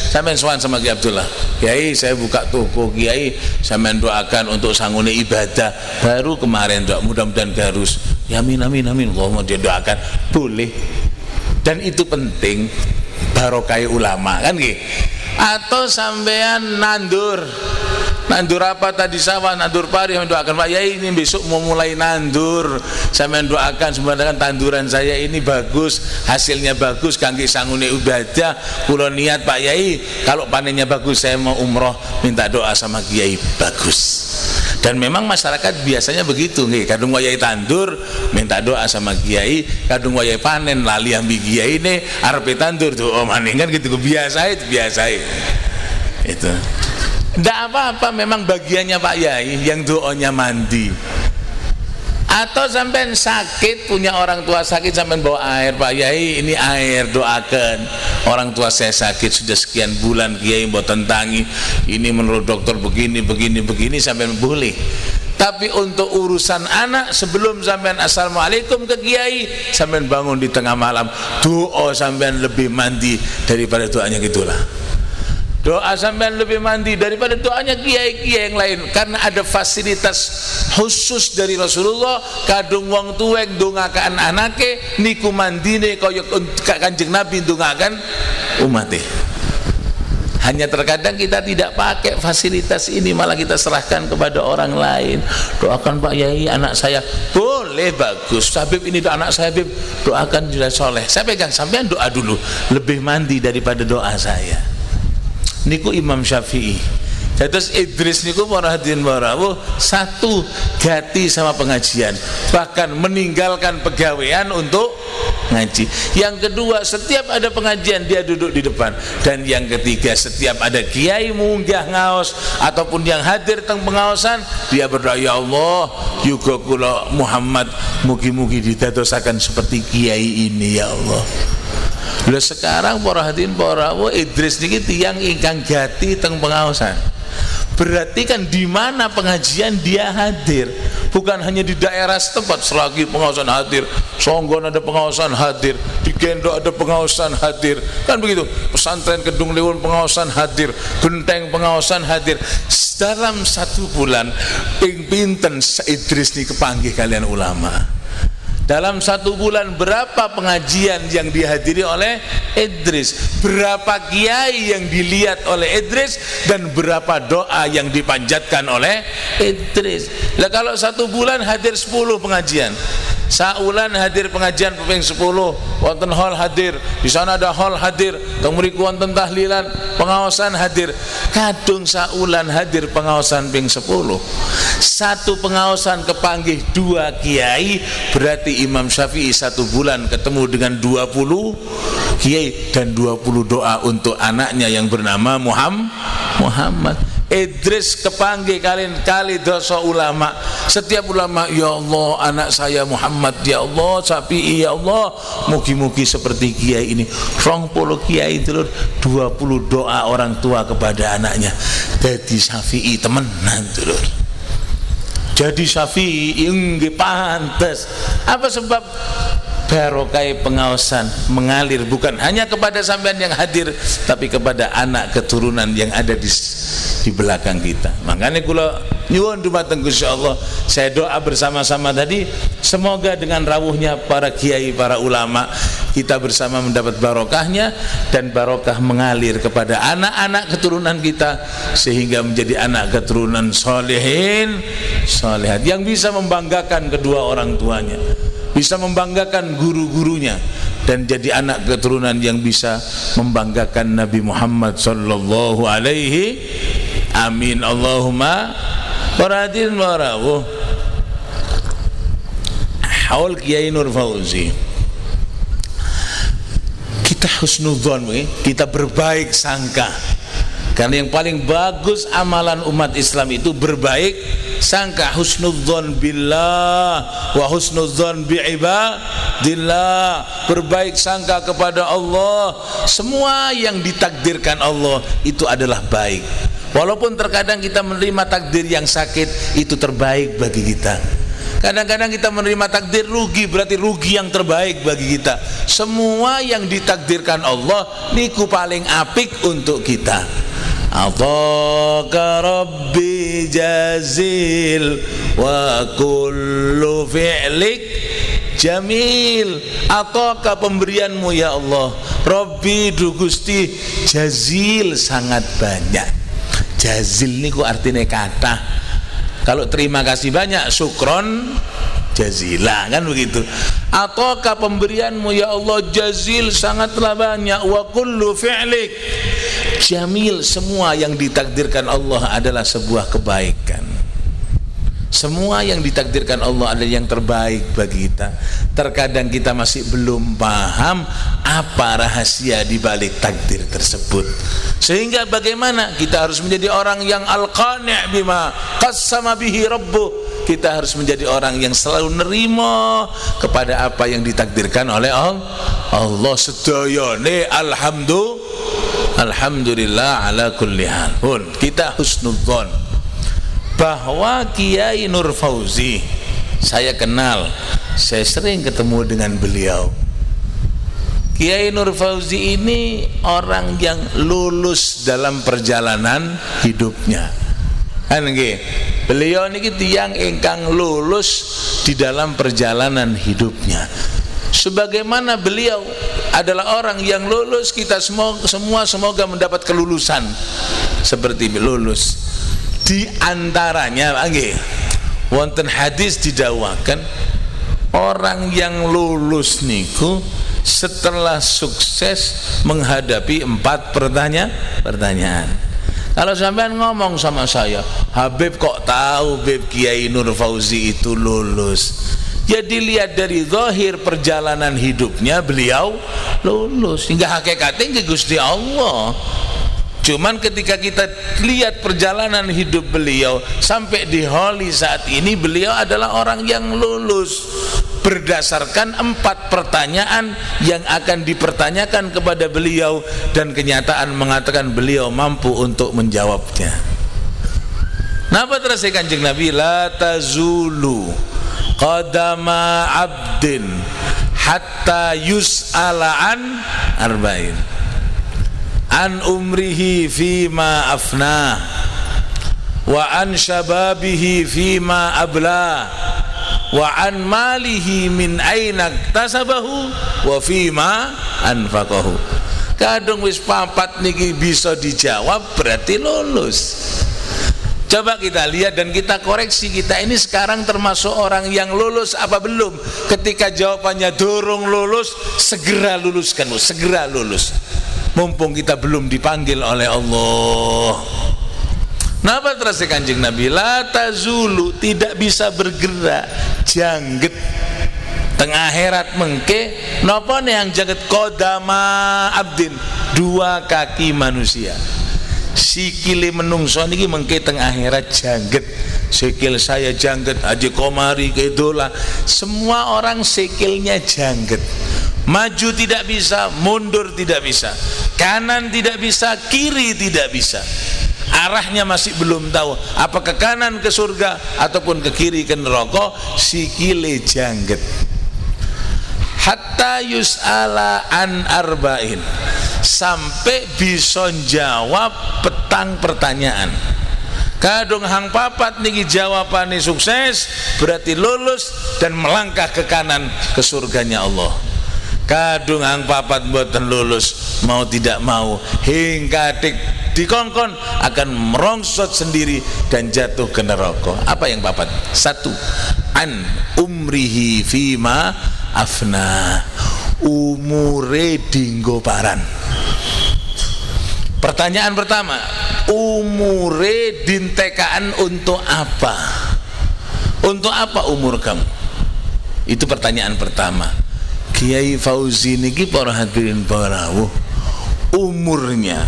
sampean sowan sama Kiai Abdullah, Kiai saya buka toko, Kiai sampean doakan untuk sangune ibadah, baru kemarin doa mudah-mudahan garus, ya amin amin amin, Allah dia doakan, boleh. Dan itu penting barokah ulama kan gitu. Atau sampean nandur apa tadi sawah, nandur pari, mendoakan Pak Yai ini besok mau mulai nandur, saya mendoakan sebenarnya tanduran saya ini bagus, hasilnya bagus, kangge sangune ibadah, kula niat Pak Yai kalau panennya bagus saya mau umroh, minta doa sama Kiai bagus. Dan memang masyarakat biasanya begitu nih, kadung wayai tandur minta doa sama Kiai, kadung wayai panen lali ambi Kiai ini arepe tandur doa maning kan gitu, biasa itu. Tidak apa-apa, memang bagiannya Pak Yai yang doanya mandi. Atau sampai sakit, punya orang tua sakit, sampai bawa air, Pak Yai ini air doakan, orang tua saya sakit sudah sekian bulan, Kiai mboten tangi, ini menurut dokter begini sampai boleh. Tapi untuk urusan anak, sebelum sampean assalamualaikum ke Kiai, sampean bangun di tengah malam, doa sampean lebih mandi daripada doanya gitulah. Doa sampean lebih mandi daripada doanya kiai-kiai yang lain, karena ada fasilitas khusus dari Rasulullah. Kadung wong tuwek ndongakan anake niku mandine kaya Kanjeng Nabi ndongakan umate. Hanya terkadang kita tidak pakai fasilitas ini, malah kita serahkan kepada orang lain. Doakan Pak Yai anak saya, boleh bagus. Habib ini anak saya, Habib doakan dia soleh. Saya pegang, sampean doa dulu, lebih mandi daripada doa saya. Niku Imam Syafi'i. Terus Idris niku para hadirin barawuh satu gati sama pengajian, bahkan meninggalkan pegawaian untuk ngaji. Yang kedua, setiap ada pengajian dia duduk di depan. Dan yang ketiga, setiap ada kiai munggah ngaos ataupun yang hadir teng pengaosan, dia berdoa, ya Allah yuga kula Muhammad mugi-mugi didadosaken seperti kiai ini ya Allah. Lah sekarang para hadirin para Idris niki tiyang ingkang gati teng pengaosan. Berarti kan di mana pengajian dia hadir, bukan hanya di daerah setempat. Selagi pengaosan hadir, Songgon ada pengaosan hadir, di Gendok ada pengaosan hadir, kan begitu. Pesantren Kedung Lewun pengaosan hadir, Genteng pengaosan hadir. Dalam satu bulan ping pinten Idris nih kepanggih kalian ulama. Dalam satu bulan berapa pengajian yang dihadiri oleh Idris, berapa kiai yang dilihat oleh Idris, dan berapa doa yang dipanjatkan oleh Idris. Lah kalau satu bulan hadir 10 pengajian, saulan hadir pengajian ping 10, wonten hall hadir, di sana ada hall hadir, teng mriku wonten tahlilan, pengaosan hadir, kadung saulan hadir pengaosan ping 10. Satu pengaosan kepanggih 2 kiai, berarti Imam Syafi'i satu bulan ketemu dengan 20 kiai dan 20 doa untuk anaknya yang bernama Muhammad. Idris kepanggih kali dosa ulama. Setiap ulama, ya Allah anak saya Muhammad, ya Allah Syafi'i, ya Allah mugi-mugi seperti kiai ini. 20 kiai dulur, 20 doa orang tua kepada anaknya. Jadi Syafi'i temenan dulur. Jadi Syafi'i nggih pantes. Apa sebab? Barokah pengaosan mengalir bukan hanya kepada sampean yang hadir, tapi kepada anak keturunan yang ada di belakang kita. Makanya kula nyuwun dumateng Gusti Allah, saya doa bersama-sama tadi, semoga dengan rawuhnya para kiai, para ulama, kita bersama mendapat barokahnya, dan barokah mengalir kepada anak-anak keturunan kita, sehingga menjadi anak keturunan solehin, solehat, yang bisa membanggakan kedua orang tuanya, bisa membanggakan guru-gurunya, dan jadi anak keturunan yang bisa membanggakan Nabi Muhammad sallallahu alaihi. Amin Allahumma. Para hadirin warawuh, haul Kiai Nur Fauzi, kita husnudzon, kita berbaik sangka. Karena yang paling bagus amalan umat Islam itu berbaik sangka, husnudzon billah wa husnudzon bi'ibadillah, berbaik sangka kepada Allah. Semua yang ditakdirkan Allah itu adalah baik. Walaupun terkadang kita menerima takdir yang sakit, itu terbaik bagi kita. Kadang-kadang kita menerima takdir rugi, berarti rugi yang terbaik bagi kita. Semua yang ditakdirkan Allah niku paling apik untuk kita. Ataka Rabbi jazil wa kullu fi'lik jamil. Ataka pemberianmu ya Allah, Rabbi du Gusti jazil sangat banyak. Jazil niku artinya kata. Kalau terima kasih banyak, syukron jazila, kan begitu. Ataka pemberianmu ya Allah jazil sangatlah banyak, wa kullu fi'lik jamil, semua yang ditakdirkan Allah adalah sebuah kebaikan. Semua yang ditakdirkan Allah adalah yang terbaik bagi kita. Terkadang kita masih belum paham apa rahasia di balik takdir tersebut. Sehingga bagaimana kita harus menjadi orang yang al-qani' bima qassama bihi rabbuh. Kita harus menjadi orang yang selalu nerima kepada apa yang ditakdirkan oleh Allah. Sedayane alhamdulillah ala kulli hal. Kita husnudzon bahwa Kiai Nur Fauzi, saya kenal, saya sering ketemu dengan beliau. Kiai Nur Fauzi ini orang yang lulus dalam perjalanan hidupnya, kan nggih? Beliau niki tiyang ingkang lulus di dalam perjalanan hidupnya. Sebagaimana beliau adalah orang yang lulus, kita semua semoga mendapat kelulusan seperti lulus. Di antaranya nggih wonten hadis didhawuhaken, orang yang lulus niku setelah sukses menghadapi 4 pertanyaan. Kalau sampean ngomong sama saya, Habib kok tahu Habib Kiai Nur Fauzi itu lulus? Ya dilihat dari zahir perjalanan hidupnya, beliau lulus. Hingga hakikatnya ke Gusti Allah. Cuman ketika kita lihat perjalanan hidup beliau sampai di Holi saat ini, beliau adalah orang yang lulus berdasarkan 4 pertanyaan yang akan dipertanyakan kepada beliau, dan kenyataan mengatakan beliau mampu untuk menjawabnya. Napa terus Kanjeng Nabi, la tazulu qadama abdin hatta yus'ala an arba'in, an umrihi fima afna, wa an syababihi fima abla, wa an malihi min aina iktasabahu, wa fima anfaqahu. Kadung wis 4 niki bisa dijawab, berarti lulus. Coba kita lihat dan kita koreksi, kita ini sekarang termasuk orang yang lulus apa belum? Ketika jawabannya dorong lulus, segera luluskan, segera lulus. Mumpung kita belum dipanggil oleh Allah. Napa terus Kanjeng Nabi, la tazulu, tidak bisa bergerak, jangget teng akhirat mengke napa yang jangget qadama abdin, 2 kaki manusia. Sikile menungso niki mengke teng akhirat jangget. Sikil saya jangget, Haji Komari kedola, semua orang sikilnya jangget. Maju tidak bisa, mundur tidak bisa, kanan tidak bisa, kiri tidak bisa. Arahnya masih belum tahu, apa ke kanan ke surga ataupun ke kiri ke neraka. Sikile jangget. Hatta yus'ala an arba'in, sampai bisa jawab petang pertanyaan. Kadung hang 4 niki jawabane sukses, berarti lulus dan melangkah ke kanan ke surganya Allah. Kadung hang 4 mboten lulus, mau tidak mau hingga dikongkon akan merongsot sendiri dan jatuh ke neraka. Apa yang 4? 1, an umrihi fima afna, umure dinggo paran. Pertanyaan pertama, umure dintekaan untuk apa? Untuk apa umur kamu? Itu pertanyaan pertama. Kiai Fauzi niki para hadirin para rawuh, umurnya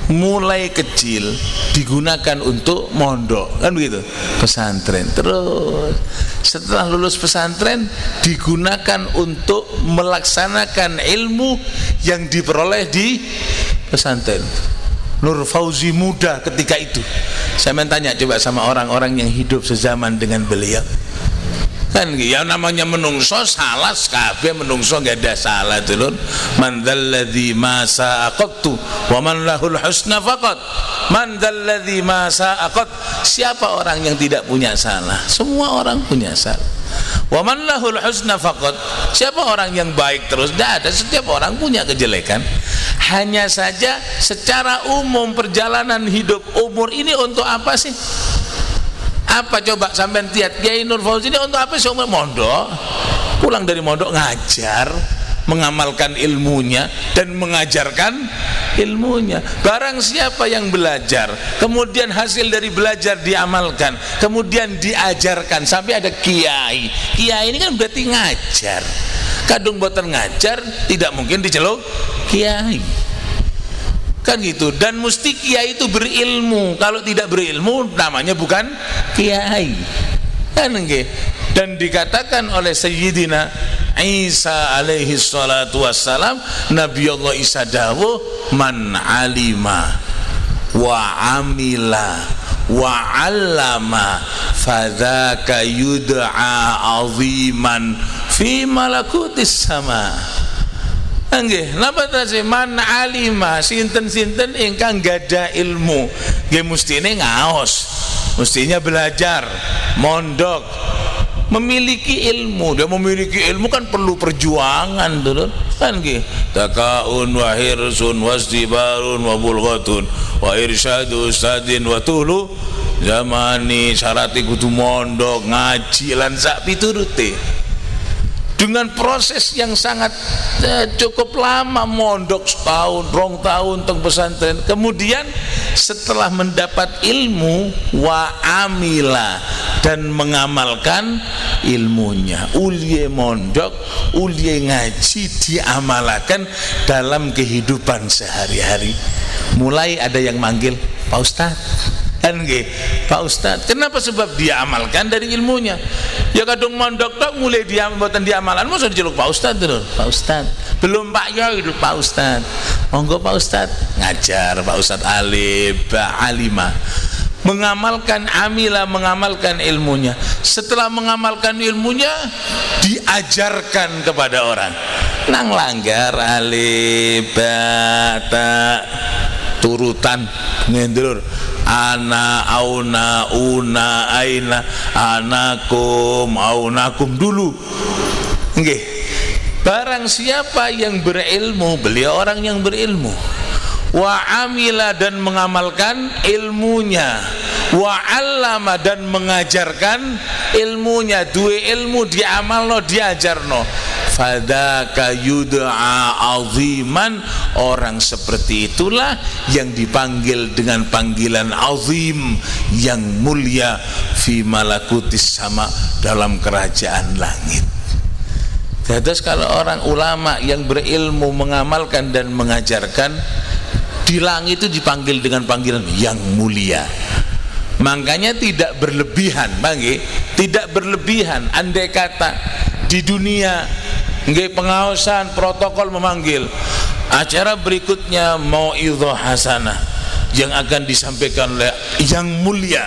mulai kecil digunakan untuk mondok, kan begitu, pesantren. Terus setelah lulus pesantren digunakan untuk melaksanakan ilmu yang diperoleh di pesantren. Nur Fauzi muda ketika itu. Saya tanya coba sama orang-orang yang hidup sezaman dengan beliau. Kan ya namanya menungso salah kabeh, menungso enggak ada salah dulur. Man dzalladzi ma sa'aqtu wa man lahul husna faqat. Man dzalladzi ma sa'aqat. Siapa orang yang tidak punya salah? Semua orang punya salah. Wa man lahul husna faqat. Siapa orang yang baik terus? Tidak ada, setiap orang punya kejelekan. Hanya saja secara umum perjalanan hidup umur ini untuk apa sih? Apa coba sampean lihat Kiai Nur Fauzi ini untuk apa sih? Umur mondok, pulang dari mondok ngajar, mengamalkan ilmunya dan mengajarkan ilmunya. Barang siapa yang belajar kemudian hasil dari belajar diamalkan kemudian diajarkan, sampai ada kiai. Kiai ini kan berarti ngajar. Kadung boten ngajar tidak mungkin diceluk kiai, kan gitu. Dan mesti kiai itu berilmu. Kalau tidak berilmu namanya bukan kiai, kan nggih. Dan dikatakan oleh Sayyidina Isa alaihi salatu wassalam, Nabi Allah Isa dawuh, man alima wa amila wa 'allama fadzaka yud'a 'aziman fi malakutis sama. Nggih, napa terase man alima, sinten-sinten ingkang gadah ilmu, nggih mestine ngaos, mestinya belajar, mondok, memiliki ilmu. Dia memiliki ilmu kan perlu perjuangan dulu, kan nggih. Takaun wa hirsun wasdibarun wa bulghatun wa irsyadu ustadin wa tulu zamani. Syarat kudu mondok, ngaji lan sak piturute. Dengan proses yang sangat cukup lama, mondok setahun, 2 tahun teng pesantren. Kemudian setelah mendapat ilmu wa amila dan mengamalkan ilmunya, ulye mondok, ulye ngaji diamalkan dalam kehidupan sehari-hari. Mulai ada yang manggil Pak Ustadz, kan nggih, Pak Ustadz. Kenapa? Sebab dia amalkan dari ilmunya. Ya kadung mondok tok mulai dia mboten diamalan, mosok diceluk Pak Ustadz dulu. Pak Ustadz. Belum Pak Yai itu Pak Ustadz. Monggo Pak Ustadz ngajar, Pak Ustadz alim, alimah. Mengamalkan amila, mengamalkan ilmunya. Setelah mengamalkan ilmunya diajarkan kepada orang. Nang langgar alif bata turutan ngendulur ana auna una aina anakum aunakum dulu nggih. Barang siapa yang berilmu, beliau orang yang berilmu, wa amila dan mengamalkan ilmunya, wa allama dan mengajarkan ilmunya, duwe ilmu diamalno diajarno, fadzaka yud'a aziman. Orang seperti itulah yang dipanggil dengan panggilan azim, yang mulia, fi malakutis sama, dalam kerajaan langit. Terus kalau orang ulama yang berilmu, mengamalkan dan mengajarkan, di langit itu dipanggil dengan panggilan yang mulia. Makanya tidak berlebihan, bangke, tidak berlebihan. Andai kata di dunia nggih pengaosan protokol memanggil acara berikutnya mau'izah hasanah yang akan disampaikan oleh yang mulia,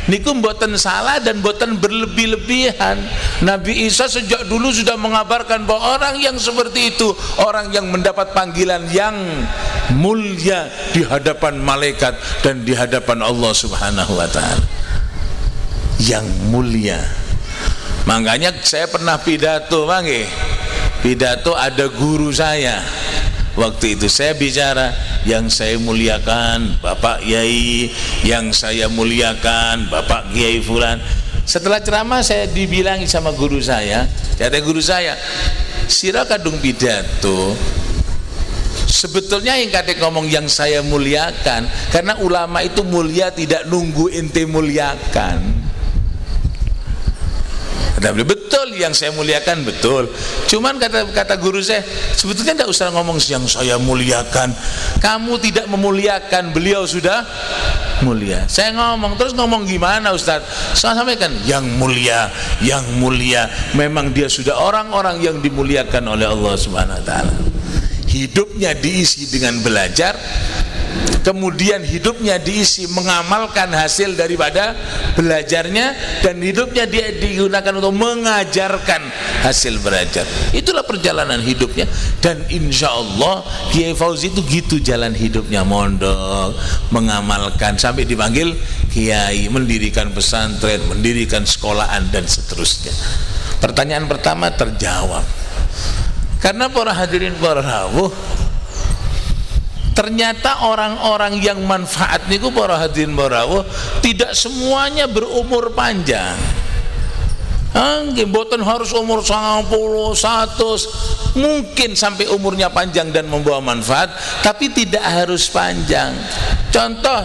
niku mboten salah dan mboten berlebih-lebihan. Nabi Isa sejak dulu sudah mengabarkan bahwa orang yang seperti itu orang yang mendapat panggilan yang mulia di hadapan malaikat dan di hadapan Allah Subhanahu wa taala. Yang mulia. Makanya saya pernah pidato, bangke. Pidato ada guru saya. Waktu itu saya bicara, yang saya muliakan Bapak Yai, yang saya muliakan Bapak Kiai Fulan. Setelah ceramah saya dibilangi sama guru saya, kata guru saya, sira kadung pidato. Sebetulnya yang kate ngomong yang saya muliakan, karena ulama itu mulia tidak nunggu ente muliakan. Betul yang saya muliakan, betul. Cuman kata guru saya, sebetulnya tidak usah ngomong yang saya muliakan. Kamu tidak memuliakan, beliau sudah mulia. Saya terus ngomong gimana Ustaz? Saya sampaikan yang mulia. Memang dia sudah orang-orang yang dimuliakan oleh Allah Subhanahu wa taala. Hidupnya diisi dengan belajar, kemudian hidupnya diisi mengamalkan hasil daripada belajarnya, dan hidupnya dia digunakan untuk mengajarkan hasil belajar. Itulah perjalanan hidupnya, dan insya Allah Kiai Fauzi itu gitu jalan hidupnya, mondok, mengamalkan sampai dipanggil kiai, mendirikan pesantren, mendirikan sekolahan dan seterusnya. Pertanyaan pertama terjawab. Karena para hadirin para rawuh, ternyata orang-orang yang manfaat niku para hadirin para rawuh tidak semuanya berumur panjang. Nggih, mboten harus umur 90, 100, mungkin sampai umurnya panjang dan membawa manfaat, tapi tidak harus panjang. Contoh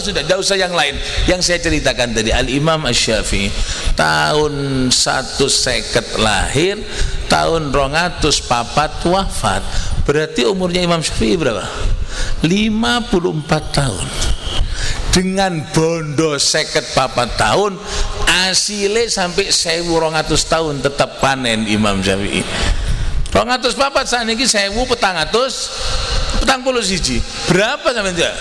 sudah, tidak usah yang lain. Yang saya ceritakan tadi, Al-Imam Asy-Syafi'i tahun 150 lahir, tahun 204 wafat. Berarti umurnya Imam Syafi'i berapa? 54 tahun. Dengan bondo 54 tahun, hasilnya sampai 1200 tahun tetap panen Imam Syafi'i. 204 saat ini 1441. Berapa sampai tidak?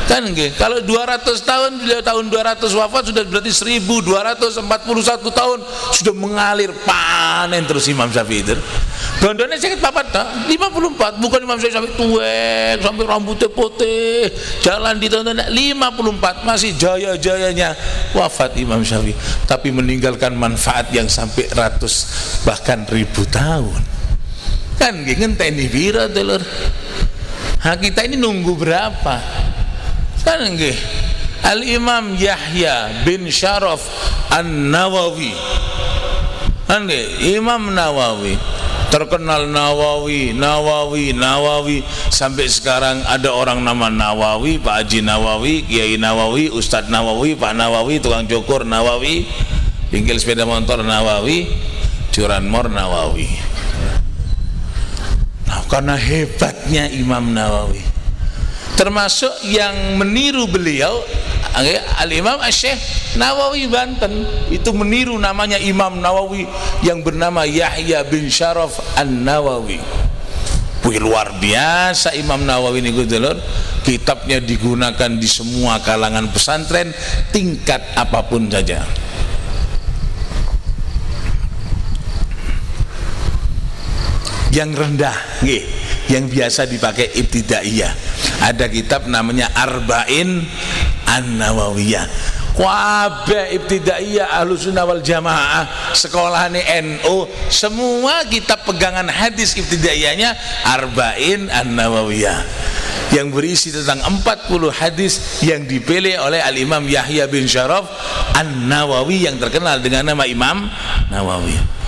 Kan nggih, kalau 200 tahun, beliau tahun 200 wafat, sudah berarti 1241 tahun sudah mengalir panen terus Imam Syafi'i itu. Bondone sakit papat tak? 54, bukan Imam Syafi'i tuwek sampai rambutnya putih, jalan di tahun 54, masih jaya-jayanya wafat Imam Syafi'i, tapi meninggalkan manfaat yang sampai ratus bahkan ribu tahun. Kan nggih, ngenteni pira dulur? Kita ini nunggu berapa? Kan nggih, Al-Imam Yahya bin Syaraf An-Nawawi, kan nggih, Imam Nawawi terkenal Nawawi sampai sekarang ada orang nama Nawawi, Pak Haji Nawawi, Kiai Nawawi, Ustadz Nawawi, Pak Nawawi, tukang cukur Nawawi, bengkel sepeda motor Nawawi, curanmor Nawawi. Nah, karena hebatnya Imam Nawawi, termasuk yang meniru beliau Al-Imam Asy-Syaikh Nawawi Banten, itu meniru namanya Imam Nawawi yang bernama Yahya bin Syaraf An-Nawawi. Wih, luar biasa Imam Nawawi ini dulur. Kitabnya digunakan di semua kalangan pesantren tingkat apapun saja. Yang rendah nggih, yang biasa dipakai ibtidaiyah, ada kitab namanya Arba'in An-Nawawiyah. Kabeh ibtidaiyah Ahlussunnah wal Jamaah, sekolahane NU, semua kitab pegangan hadis ibtidaiyahnya Arba'in An-Nawawiyah, yang berisi tentang 40 hadis yang dipilih oleh Al-Imam Yahya bin Syaraf An-Nawawi yang terkenal dengan nama Imam Nawawi.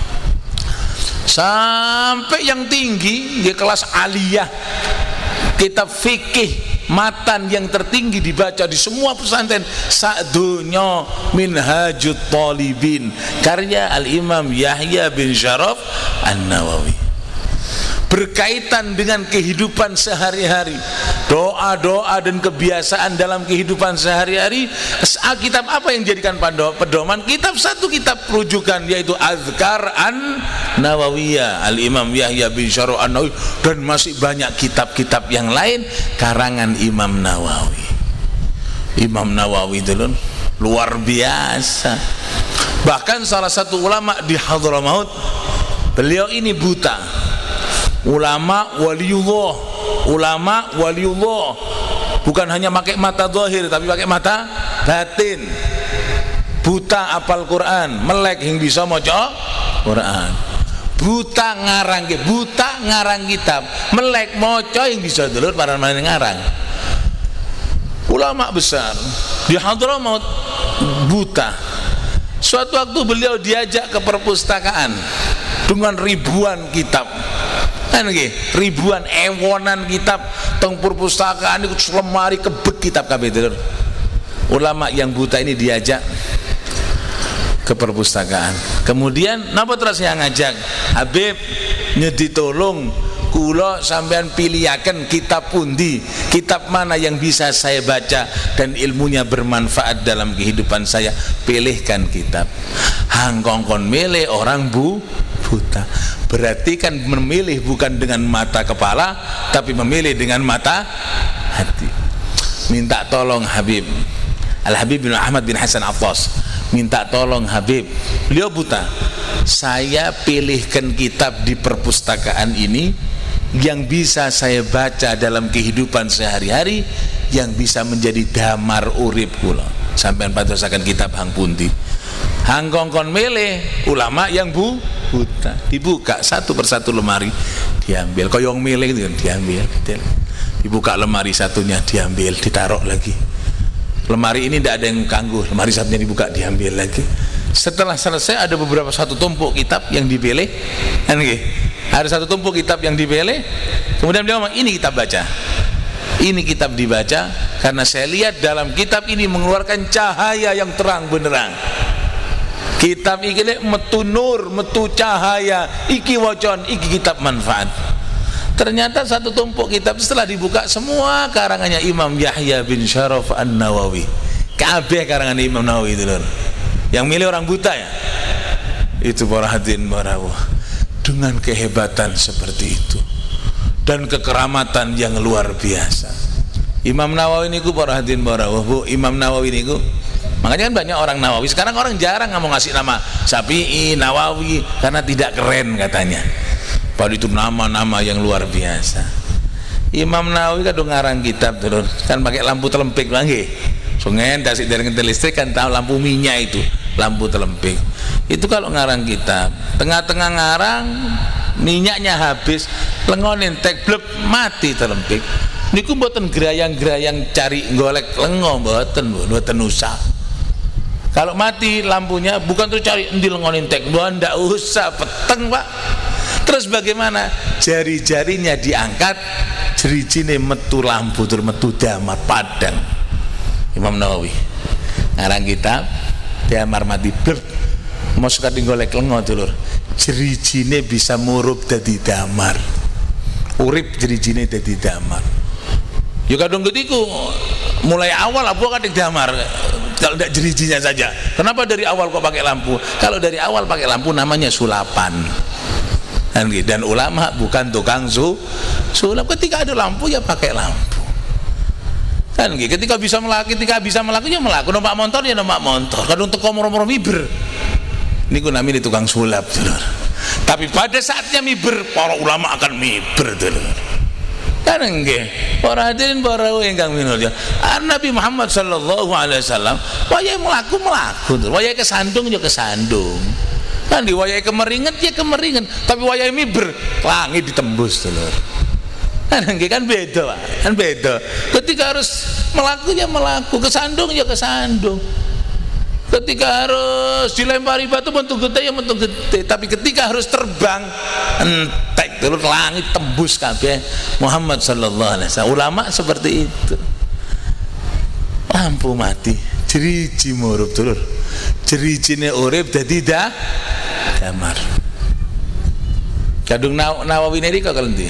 Sampai yang tinggi di kelas aliyah, kitab fikih matan yang tertinggi dibaca di semua pesantren sadunya Minhajut Talibin, karya Al-Imam Yahya bin Syaraf An-Nawawi, berkaitan dengan kehidupan sehari-hari, doa-doa dan kebiasaan dalam kehidupan sehari-hari. Kitab apa yang dijadikan pedoman? Kitab satu kitab rujukan, yaitu Azkar An-Nawawiyah Al-Imam Yahya bin Syaraf An-Nawawi, dan masih banyak kitab-kitab yang lain karangan Imam Nawawi. Imam Nawawi itu luar biasa. Bahkan salah satu ulama di Hadramaut, beliau ini buta, ulama waliullah, bukan hanya pakai mata zahir tapi pakai mata batin. Buta apal Quran, melek yang bisa maca Quran. Buta ngarang kitab, melek maca yang bisa dulur para ngarang. Ulama besar di Hadramaut buta. Suatu waktu beliau diajak ke perpustakaan dengan ribuan kitab. Kan ribuan ewonan kitab teng perpustakaan iku lemari kebek kitab kabeh. Ulama yang buta ini diajak ke perpustakaan. Kemudian napa terus yang ngajak? Habib nyedi tolong kula sampean pilihaken kitab pundi, kitab mana yang bisa saya baca dan ilmunya bermanfaat dalam kehidupan saya. Pilihkan kitab. Hangkongkon milih orang buta. Berarti kan memilih bukan dengan mata kepala, tapi memilih dengan mata hati. Minta tolong Habib Al-Habib bin Ahmad bin Hasan Attas, minta tolong Habib, beliau buta, saya pilihkan kitab di perpustakaan ini yang bisa saya baca dalam kehidupan sehari-hari, yang bisa menjadi damar urip kula. Sampean padosaken kitab hang pundi? Hang kongkon milih ulama yang buta. Dibuka satu persatu lemari, diambil. Koyong milih itu diambil. Dibuka lemari satunya, diambil, ditaruh lagi. Lemari ini tidak ada yang ganggu. Lemari satunya dibuka, diambil lagi. Setelah selesai ada beberapa satu tumpuk kitab yang dipilih. Ada satu tumpuk kitab yang dipilih. Kemudian dia ngomong, ini kitab baca. Ini kitab dibaca karena saya lihat dalam kitab ini mengeluarkan cahaya yang terang benderang. Kitab iki metu nur, metu cahaya, iki wacon, iki kitab manfaat. Ternyata satu tumpuk kitab setelah dibuka semua karangannya Imam Yahya bin Syaraf An-Nawawi. Kabeh karangan Imam Nawawi itu lho. Yang milih orang buta ya. Itu para hadirin para Allah. Dengan kehebatan seperti itu dan kekeramatan yang luar biasa. Imam Nawawi niku para hadirin para Allah, Bu, Imam Nawawi niku. Makanya kan banyak orang Nawawi. Sekarang orang jarang mau ngasih nama Syafi'i, Nawawi karena tidak keren katanya. Padahal itu nama-nama yang luar biasa. Imam Nawawi kan ngarang kitab terus kan pakai lampu telempik lagi. Sungai dasik dari listrik kan tahu lampu minyak itu, lampu telempik. Itu kalau ngarang kitab, tengah-tengah ngarang minyaknya habis, lengonin tek blek mati telempik. Niku mboten gerayang-gerayang cari golek lengo mboten usah. Kalau mati lampunya bukan terus cari endi lengonin tek, ndak usah peteng, Pak. Terus bagaimana? Jari-jarinya diangkat, jerijine metu lampu tur metu damar padang. Imam Nawawi ngarang kitab damar mati blek. Mos kadang golek lengo dulur. Jerijine bisa murup dadi damar. Urip jerijine dadi damar. Ya kadang ketiku mulai awal apa kadang damar. Kalau tidak jerijinya saja. Kenapa dari awal kok pakai lampu? Kalau dari awal pakai lampu namanya sulapan. Dan ulama bukan tukang sulap. Ketika ada lampu ya pakai lampu. Kan ketika bisa melaku ya melaku. Numpak motor ya numpak motor. Kadang teko moro-moro miber. Niku namanya tukang sulap, dulur. Tapi pada saatnya miber, para ulama akan miber, dulur. Kan nggih. Para hadirin para ingkang minulya. Nabi Muhammad sallallahu alaihi wasallam wayahe mlaku, wayahe kesandung ya kesandung. Kan di wayahe kemeringet ya kemeringet, tapi wayahe miber langit ditembus, dulur. Kan nggih kan beda, Pak. Kan beda. Ketika harus melaku ya melaku, kesandung ya kesandung. Ketika harus dilempari batu bentuk gede ya bentuk gede, tapi ketika harus terbang entek dulu langit tembus kabeh. Muhammad sallallahu alaihi wasallam ulama seperti itu. Lampu mati jeriji murup dulur, jerijine urip dadi damar. Kadung Nawawi niki kok kalendi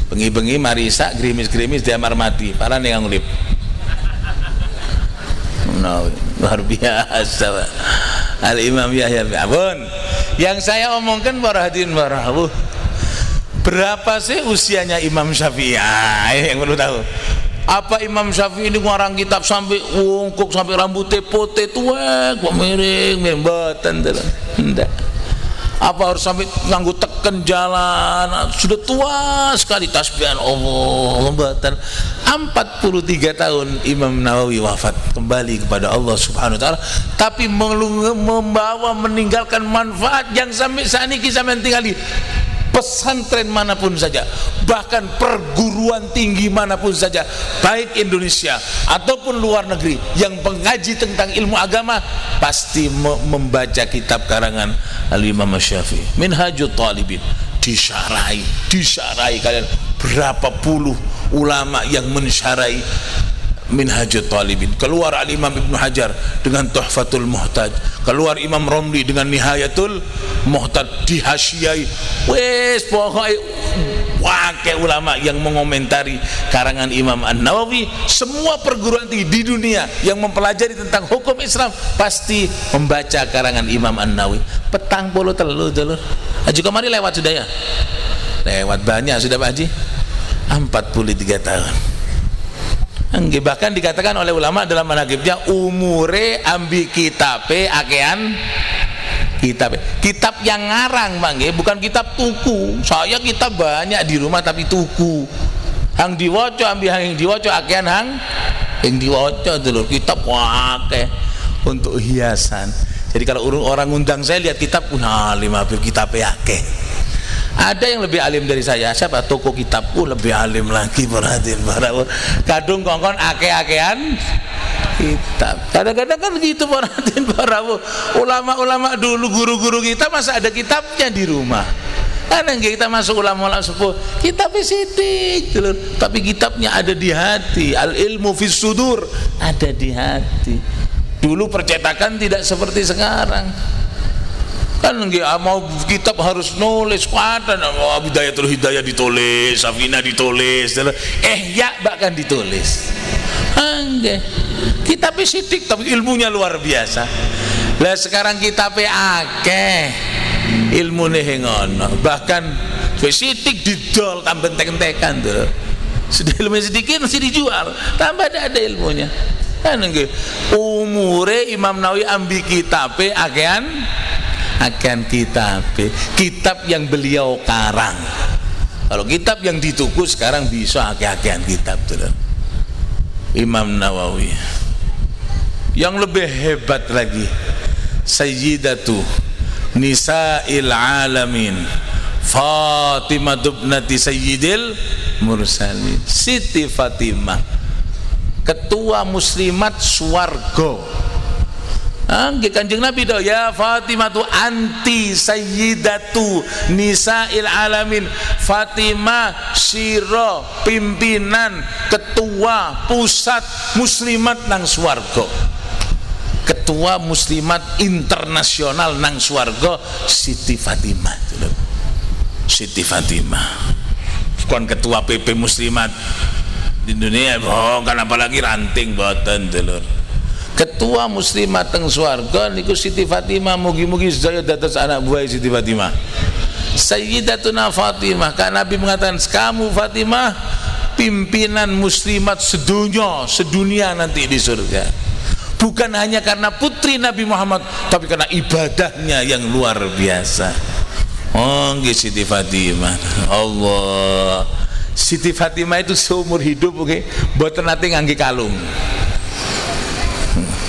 bengi-bengi marisa grimis-grimis damar mati parane kang urip. Luar biasa, Pak. Al-Imam Yahya bin Abun. Yang saya omongkan para hadirin para Allah, berapa sih usianya Imam Syafi'i? Yang perlu tahu. Apa Imam Syafi'i ini ngarang kitab sampai wungkuk, sampai rambutnya putih tuwek, kok miring mboten to. Ndak. Apa harus sampai nganggo teken jalan, sudah tua sekali tasbihan Allah mboten. 43 tahun Imam Nawawi wafat, kembali kepada Allah Subhanahu wa taala, tapi meninggalkan manfaat yang sampai saat ini sampean tinggal di pesantren manapun saja, bahkan perguruan tinggi manapun saja, baik Indonesia ataupun luar negeri, yang mengaji tentang ilmu agama pasti membaca kitab karangan Al-Imam Syafi'i, Minhajut Talibin. Disyarahi kalian, berapa puluh ulama yang mensyarai Minhajut Talibin. Keluar Al-Imam Ibnu Hajar dengan Tuhfatul Muhtaj, keluar Imam Romli dengan Nihayatul Muhtaj, dihasyiai. Wes pokoknya wakil ulama yang mengomentari karangan Imam An-Nawawi. Semua perguruan tinggi di dunia yang mempelajari tentang hukum Islam pasti membaca karangan Imam An-Nawawi. Petang puluh telu dulur. Haji kemari lewat sudah ya? Lewat banyak sudah Pak Haji. 43 tahun. Bahkan dikatakan oleh ulama dalam manaqibnya, umure ambi kitabe akean kitab yang ngarang Bang, bukan kitab tuku. Saya kitab banyak di rumah tapi tuku. Hang diwaca ambi hang diwaca akean hang diwaca dulur, kitab akeh untuk hiasan. Jadi kalau orang undang saya lihat kitab, alim habib kitab akeh. Ada yang lebih alim dari saya, siapa? Toko kitabku lebih alim lagi, perhatiin para kadung kongkon ake-akean kitab. Kadang-kadang kan gitu, perhatiin para ulama-ulama dulu, guru-guru kita masa ada kitabnya di rumah. Kadang kita masuk ulama-ulama sepuh, kitabnya sidik, tapi kitabnya ada di hati. Al ilmu fis sudur, ada di hati. Dulu percetakan tidak seperti sekarang. Kan mau kitab harus nulis, kuatan Bidayatul Hidayah ditulis, Safina ditulis, ya bahkan ditulis. Kitabnya sidik tapi ilmunya luar biasa. Lah sekarang kitabnya akeh, ilmunya ngono, bahkan sidik didol tambah entek-entekan tuh. Sudah ilmunya sedikit masih dijual, tambah ada ilmunya. Kan umure Imam Nawawi ambi kitabnya akan kitab yang beliau karang. Kalau kitab yang dituku sekarang bisa akeh-akehan kitab tuh. Imam Nawawi. Yang lebih hebat lagi, Sayyidatu Nisa'il Alamin Fatimah ibnati Sayyidil Mursalin, Siti Fatimah, ketua muslimat swarga. Kanjeng Nabi dah, ya Fatimah tu anti sayyidatu nisa'il alamin. Fatimah siro pimpinan ketua pusat muslimat nang swarga, ketua muslimat internasional nang swarga. Siti Fatimah, Siti Fatimah bukan ketua PP muslimat di dunia, kan apalagi ranting boten dulur. Ketua muslimat teng swarga niku Siti Fatimah. Mugi-mugi sedaya dados anak buah Siti Fatimah. Sayyidatuna Fatimah, kan Nabi mengatakan, kamu Fatimah pimpinan muslimat sedunia nanti di surga. Bukan hanya karena putri Nabi Muhammad, tapi karena ibadahnya yang luar biasa. Nggih Siti Fatimah. Allah. Siti Fatimah itu seumur hidup mboten nate ngangge kalung.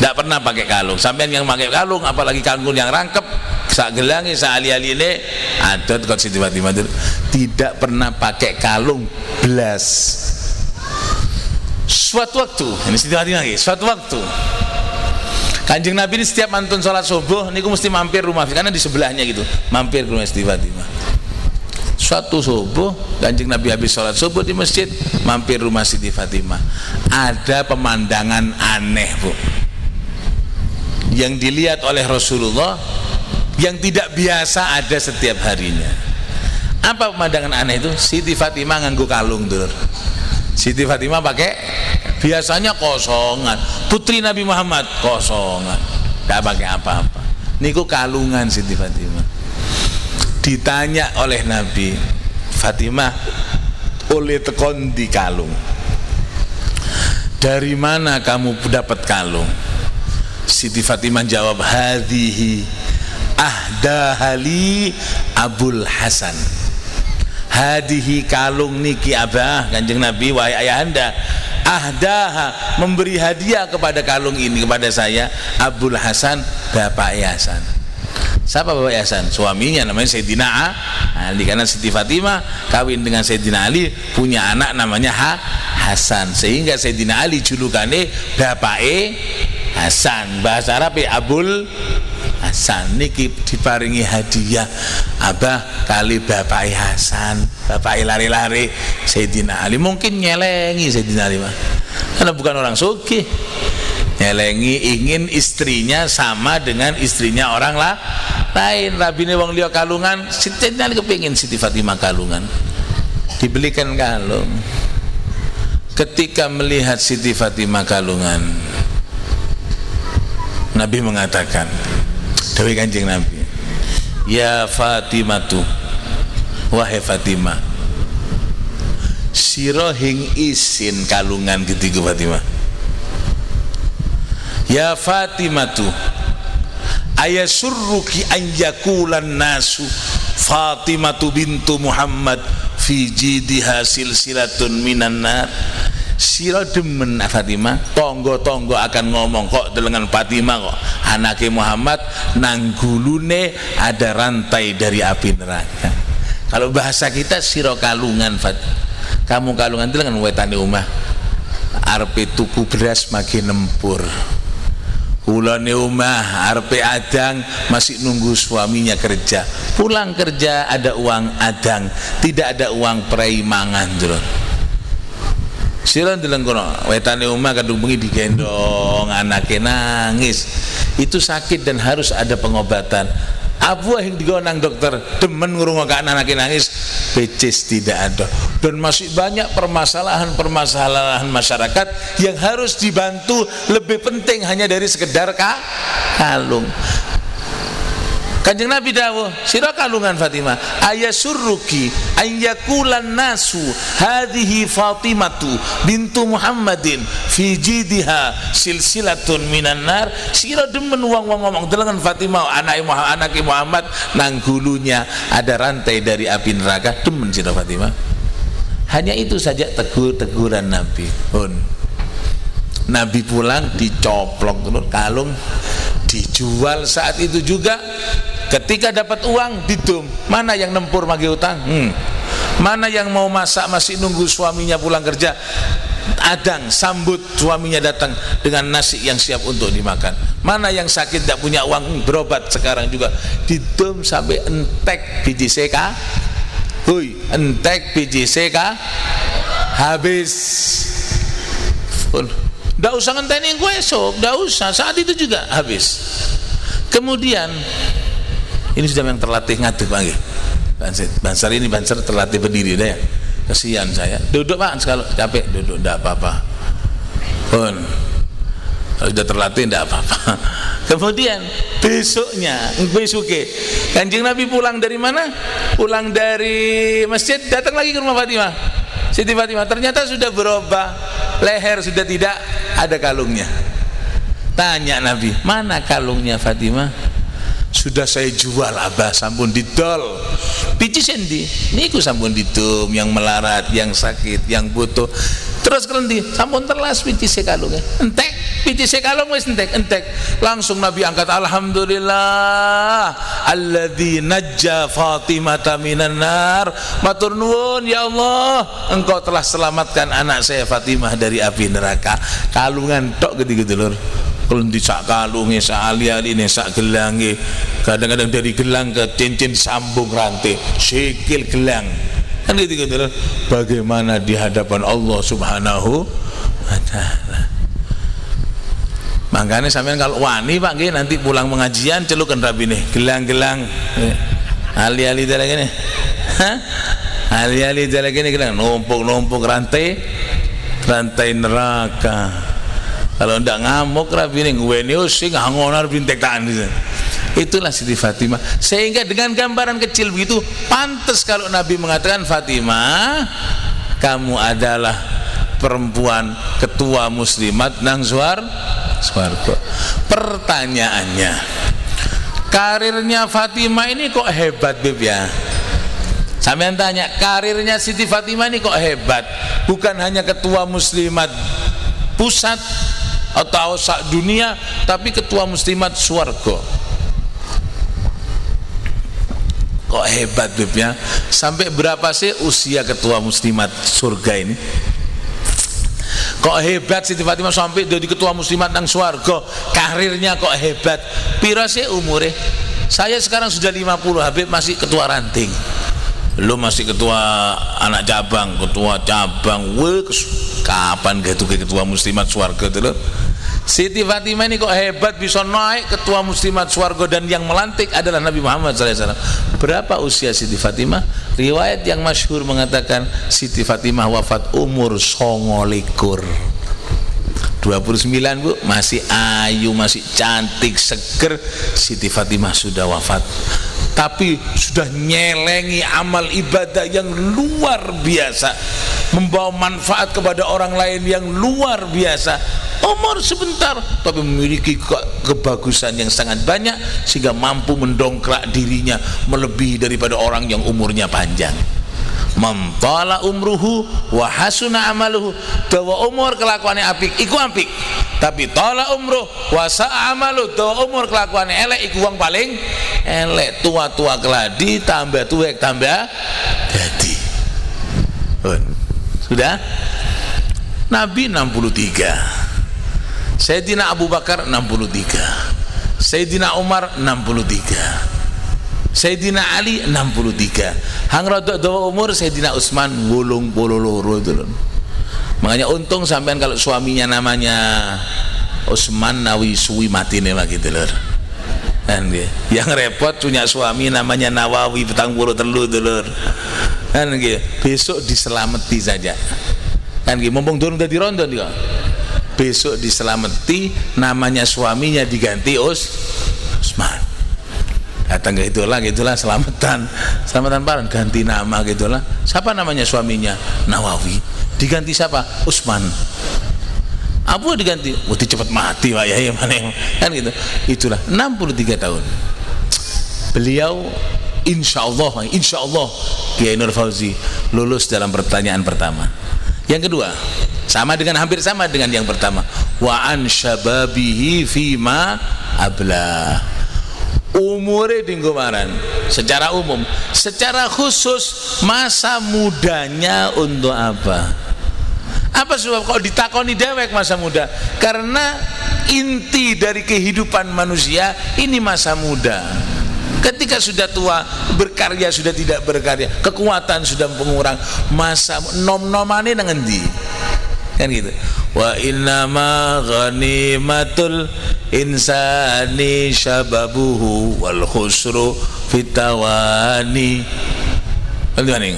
Tidak pernah pakai kalung. Sampean yang pakai kalung, apalagi kalung yang rangkep, sak gelangi, sak ali-aline, adat kok Siti Fatimah itu tidak pernah pakai kalung belas. Suatu waktu, ini Siti Fatimah lagi. Suatu waktu, Kanjeng Nabi ini setiap mantun sholat subuh, niku mesti mampir rumah, karena di sebelahnya gitu, mampir ke rumah Siti Fatimah. Suatu subuh, Kanjeng Nabi habis sholat subuh di masjid, mampir rumah Siti Fatimah. Ada pemandangan aneh, Bu, yang dilihat oleh Rasulullah, yang tidak biasa ada setiap harinya. Apa pemandangan aneh itu? Siti Fatimah nganggo kalung dulur. Siti Fatimah pakai, biasanya kosongan. Putri Nabi Muhammad kosongan, tidak pakai apa-apa. Niku kalungan Siti Fatimah. Ditanya oleh Nabi, Fatimah oleh tekon di kalung, dari mana kamu dapat kalung? Siti Fatimah jawab, hadhihi ahdahali Abul Hasan. Hadihi kalung niki abah, Kanjeng Nabi, wahai ayahanda, ahdaha memberi hadiah kepada kalung ini kepada saya Abul Hasan, bapak Hasan. Siapa Bapak Hasan? Suaminya namanya Sayyidina Ali, karena Siti Fatimah kawin dengan Sayyidina Ali, punya anak namanya Hasan, sehingga Sayyidina Ali julukane bapake Hasan, bahasa Arab Abul Hasan. Niki diparingi hadiah Abah kali bapake Hasan, bapake lari-lari Sayyidina Ali. Mungkin nyelengi Sayyidina Ali mah, karena bukan orang sugih. Nyelengi ingin istrinya sama dengan istrinya orang lain. Rabine wong liya kalungan, Sayyidina Ali kepingin Siti Fatimah kalungan, dibelikan kalung. Ketika melihat Siti Fatimah kalungan, Nabi mengatakan, dawuh Kanjeng Nabi, ya Fatimatu, wahai Fatimah, sira hing isin kalungan ketiga Fatimah. Ya Fatimatu, ayasurruki an yakulan nasu Fatimatu bintu Muhammad fi jidiha silsilatun minan nar. Sira demen Fatimah, tonggo-tonggo akan ngomong kok dengan Fatimah kok anake Muhammad nang gulune ada rantai dari api neraka. Kalau bahasa kita sira kalungan, kamu kalungan itu dengan wetane omah arepe tuku beras makin nempur, kulane omah arepe adang masih nunggu suaminya kerja, pulang kerja ada uang adang, tidak ada uang prei mangan dulu. Sira ndeleng kono wetane omah kadung bengi digendong anake nangis, itu sakit dan harus ada pengobatan. Abu yang digonang dokter demen ngurungokan anake nangis, becis tidak ada. Dan masih banyak permasalahan masyarakat yang harus dibantu, lebih penting hanya dari sekedar kalung. Kanjeng Nabi dawuh, sira kalungan Fatimah, ayasurruki an yakulan nasu hadhihi Fatimatu bintu Muhammadin fi jidiha silsilatun minan nar. Sira demen wong-wong ngomong dengan Fatimah anake Muhammad nang gulunya ada rantai dari api neraka, demen sira Fatimah. Hanya itu saja teguran Nabi. Nabi pulang dicoplok terus kalung, dijual saat itu juga. Ketika dapat uang didum, mana yang nempur magi utang, mana yang mau masak masih nunggu suaminya pulang kerja, adang sambut suaminya datang dengan nasi yang siap untuk dimakan. Mana yang sakit tidak punya uang berobat sekarang juga didum sampai entek biji CK, entek biji CK habis. Tidak usah ngenteni gue esok, tidak usah, saat itu juga habis. Kemudian ini sudah yang terlatih ngadeg Pak nggih. Bansar ini Bansar terlatih berdiri dah ya. Kesian saya. Duduk Pak, kalau capek duduk enggak apa-apa. Kalau sudah terlatih enggak apa-apa. Kemudian besoknya Kanjeng Nabi pulang dari mana? Pulang dari masjid, datang lagi ke rumah Fatimah. Siti Fatimah ternyata sudah berubah, leher sudah tidak ada kalungnya. Tanya Nabi, mana kalungnya Fatimah? Sudah saya jual Abah, sampun didol. Biji sendi niku sampun didum, yang melarat, yang sakit, yang butuh. Terus kelendi sampun terlas biji sekalungnya. Entek biji sekalung wis entek. Langsung Nabi angkat, alhamdulillah alladzi najja Fatimata minan nar. Matur nuwun ya Allah, engkau telah selamatkan anak saya Fatimah dari api neraka. Kalungan tok gede-gede lur. Kalau disak kalungnya, sak ali-aline, sak gelangnya, kadang-kadang dari gelang ke cincin sambung rantai, sikil gelang, kan gitu. Bagaimana di hadapan Allah Subhanahu wa Ta'ala. Makanya sampean kalau wani Pak nggih nanti pulang pengajian celukan rabi nih gelang-gelang, ali-ali lagi nih, ali-ali lagi nih gelang, numpuk rantai neraka. Kalau ndak ngamuk rabi ning weni sing ngonar bintek tahan. Itulah Siti Fatimah. Sehingga dengan gambaran kecil begitu pantas kalau Nabi mengatakan, Fatimah, kamu adalah perempuan ketua muslimat nang swarga. Pertanyaannya, karirnya Fatimah ini kok hebat Beb ya? Sampean tanya, karirnya Siti Fatimah ini kok hebat? Bukan hanya ketua muslimat pusat atau sak dunia, tapi ketua muslimat swarga. Kok hebat Beb ya. Sampai berapa sih usia ketua muslimat surga ini? Kok hebat Siti Fatimah sampai jadi ketua muslimat nang swarga. Karirnya kok hebat. Pira sih umure? Saya sekarang sudah 50, Habib masih ketua ranting. Lu masih ketua anak cabang, ketua cabang. Weh, kapan gitu ke ketua muslimat swarga itu loh. Siti Fatimah ini kok hebat bisa naik ketua muslimat swarga, dan yang melantik adalah Nabi Muhammad SAW. Berapa usia Siti Fatimah? Riwayat yang masyhur mengatakan Siti Fatimah wafat umur 29. 29 Bu, masih ayu, masih cantik, seger. Siti Fatimah sudah wafat, tapi sudah nyelengi amal ibadah yang luar biasa, membawa manfaat kepada orang lain yang luar biasa. Umur sebentar tapi memiliki kebagusan yang sangat banyak, sehingga mampu mendongkrak dirinya melebihi daripada orang yang umurnya panjang. Mamtala umruhu wa hasuna amaluhu. Dawa umur kelakuannya apik iku apik, tapi tala umruh wa sa'a amalu. Dawa umur kelakuannya elek iku wong paling elek. Tua-tua keladi, tambah tuwek tambah dadi. Sudah? Nabi 63, Sayyidina Abu Bakar 63, Sayyidina Umar 63, Sayyidina Ali 63. Hang rodok dawa umur Sayyidina Utsman 82 itu loh. Makanya untung sampean kalau suaminya namanya Utsman Nawawi suwi matine lagi gitu loh. Kan yang repot punya suami namanya Nawawi 43 dulur. Kan besok diselamati saja. Kan mumpung durung dadi rondo dia. Besok diselamati, namanya suaminya diganti Utsman. Datang ke itulah selamatan paran, ganti nama gitulah. Siapa namanya suaminya? Nawawi. Diganti siapa? Utsman. Apa diganti? Cepat mati Pak Yai mana kan gitu. Itulah 63 tahun. Beliau insya Allah Kiai Nur Fauzi lulus dalam pertanyaan pertama. Yang kedua, hampir sama dengan yang pertama. Wa an syababihi fima abla. Umure dinggomaran secara umum, secara khusus masa mudanya untuk apa? Apa sebab kok ditakoni dewek masa muda? Karena inti dari kehidupan manusia ini masa muda. Ketika sudah tua, berkarya sudah tidak berkarya, kekuatan sudah pengurang, masa nom-nomane nang endi? Kan gitu. Wa innama ghanimatul insani syababuhu wal khusru fitawani.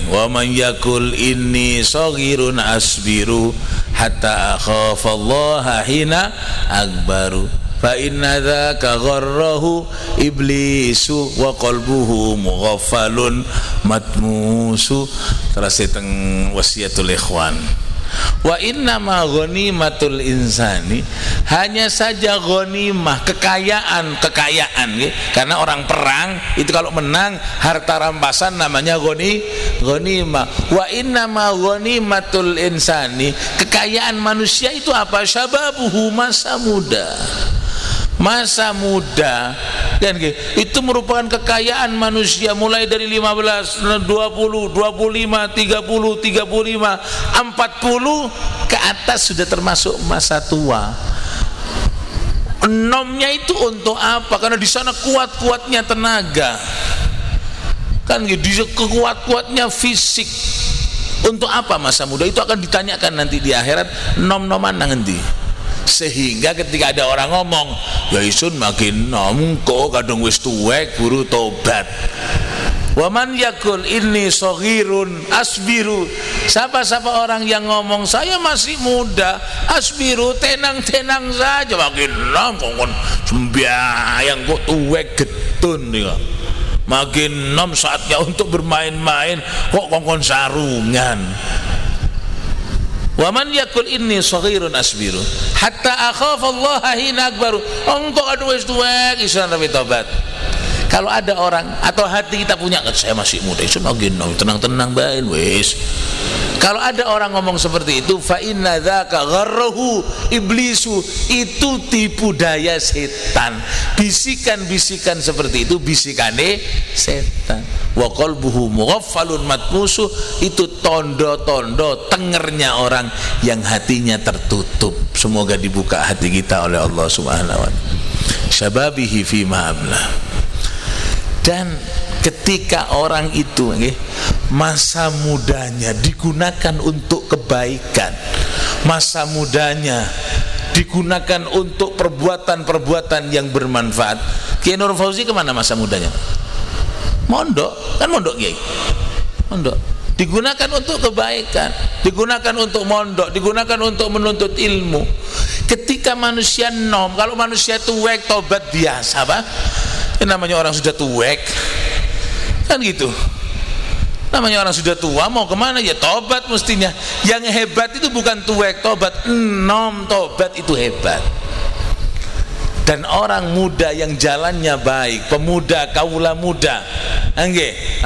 Wa man yakul inni saghirun asbiru hatta akhafallaha hina akbaru fa inna dzaka gharrahu iblisu wa qalbuhu mughaffalun matmusu. Terus teng wasiatul ikhwan. Wa inna ma ghanimatul insani, hanya saja ghanimah, kekayaan karena orang perang itu kalau menang harta rampasan namanya ghanimah. Wa inna ma ghanimatul insani, kekayaan manusia itu apa? Syababuhu, masa muda. Masa muda kan itu merupakan kekayaan manusia, mulai dari 15, 20, 25, 30, 35, 40 ke atas sudah termasuk masa tua. Nomnya itu untuk apa? Karena di sana kuat-kuatnya tenaga, kan di kuat-kuatnya fisik. Untuk apa masa muda? Itu akan ditanyakan nanti di akhirat. Nom-noman nang endi? Sehingga ketika ada orang ngomong, ya isun makin nom kok kadung wis tuwek buru tobat. Wa man yakul inni shaghirun asbiru, siapa-siapa orang yang ngomong saya masih muda, asbiru, tenang-tenang saja, makin nom kok sembahyang kok tuwek getun ya. Makin nom saatnya untuk bermain-main kok kongkon sarungan. Wa man yakul inni shaghirun asbiru hatta akhafallaha hina akbaru. Engkau aduh wis tuwek isan tapi tobat. Kalau ada orang atau hati kita punya, saya masih muda, tenang-tenang bain wis. Kalau ada orang ngomong seperti itu, fa inna dzaka gharrahu iblisu, itu tipu daya setan. Bisikan-bisikan seperti itu bisikane setan. Wa qalbuhu mughaffalun matmusu, itu tondo-tondo tengernya orang yang hatinya tertutup. Semoga dibuka hati kita oleh Allah Subhanahu wa taala. Syababihi fi ma'abla. Dan ketika orang itu masa mudanya digunakan untuk kebaikan, masa mudanya digunakan untuk perbuatan-perbuatan yang bermanfaat. Kiai Nur Fauzi kemana masa mudanya? Mondok, kan mondok Kiai. Mondok digunakan untuk kebaikan, digunakan untuk mondok, digunakan untuk menuntut ilmu. Ketika manusia kalau manusia tuwek tobat biasa, Pak. Namanya orang sudah tuwek kan gitu, namanya orang sudah tua mau kemana ya tobat mestinya. Yang hebat itu bukan tuwek tobat, tobat itu hebat. Dan orang muda yang jalannya baik, pemuda kaula muda,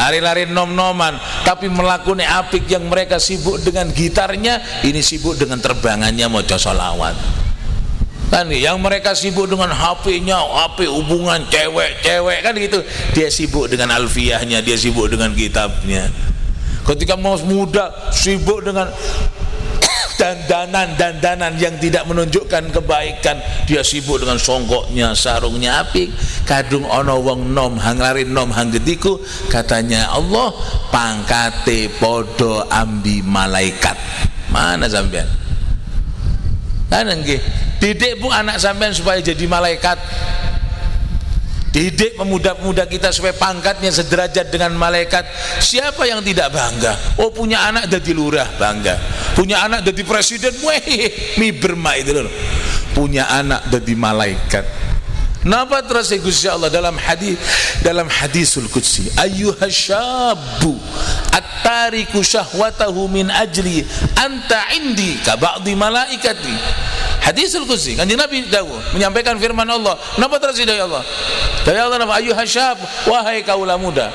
lari-lari nom-noman, tapi melakukan apik yang mereka sibuk dengan gitarnya, ini sibuk dengan terbangannya maca sholawat. Kan yang mereka sibuk dengan HP-nya, HP hubungan cewek-cewek kan gitu, dia sibuk dengan alfiyahnya, dia sibuk dengan kitabnya. Ketika mau muda sibuk dengan dandanan yang tidak menunjukkan kebaikan, dia sibuk dengan songkoknya, sarungnya apik. Kadung ono wong nom hanglari nom hanggetiku, katanya Allah pangkate podo ambi malaikat. Mana sampean? Kan nggih. Didik bu anak sampean supaya jadi malaikat. Didik pemuda-pemuda kita supaya pangkatnya sederajat dengan malaikat. Siapa yang tidak bangga? Oh, punya anak jadi lurah, bangga. Punya anak jadi presiden, miberma itu loh. Punya anak jadi malaikat. Napa terus Gusti Allah dalam hadisul qudsi, ayyuhasyabu at-tariku syahwatahu min ajli anta indi ka ba'di malaikati. Hadisul qudsi, Kanjeng Nabi dawuh menyampaikan firman Allah. Napa terus dari Allah? Dari Allah napa? Ayyuhasyab, wahai kaula muda,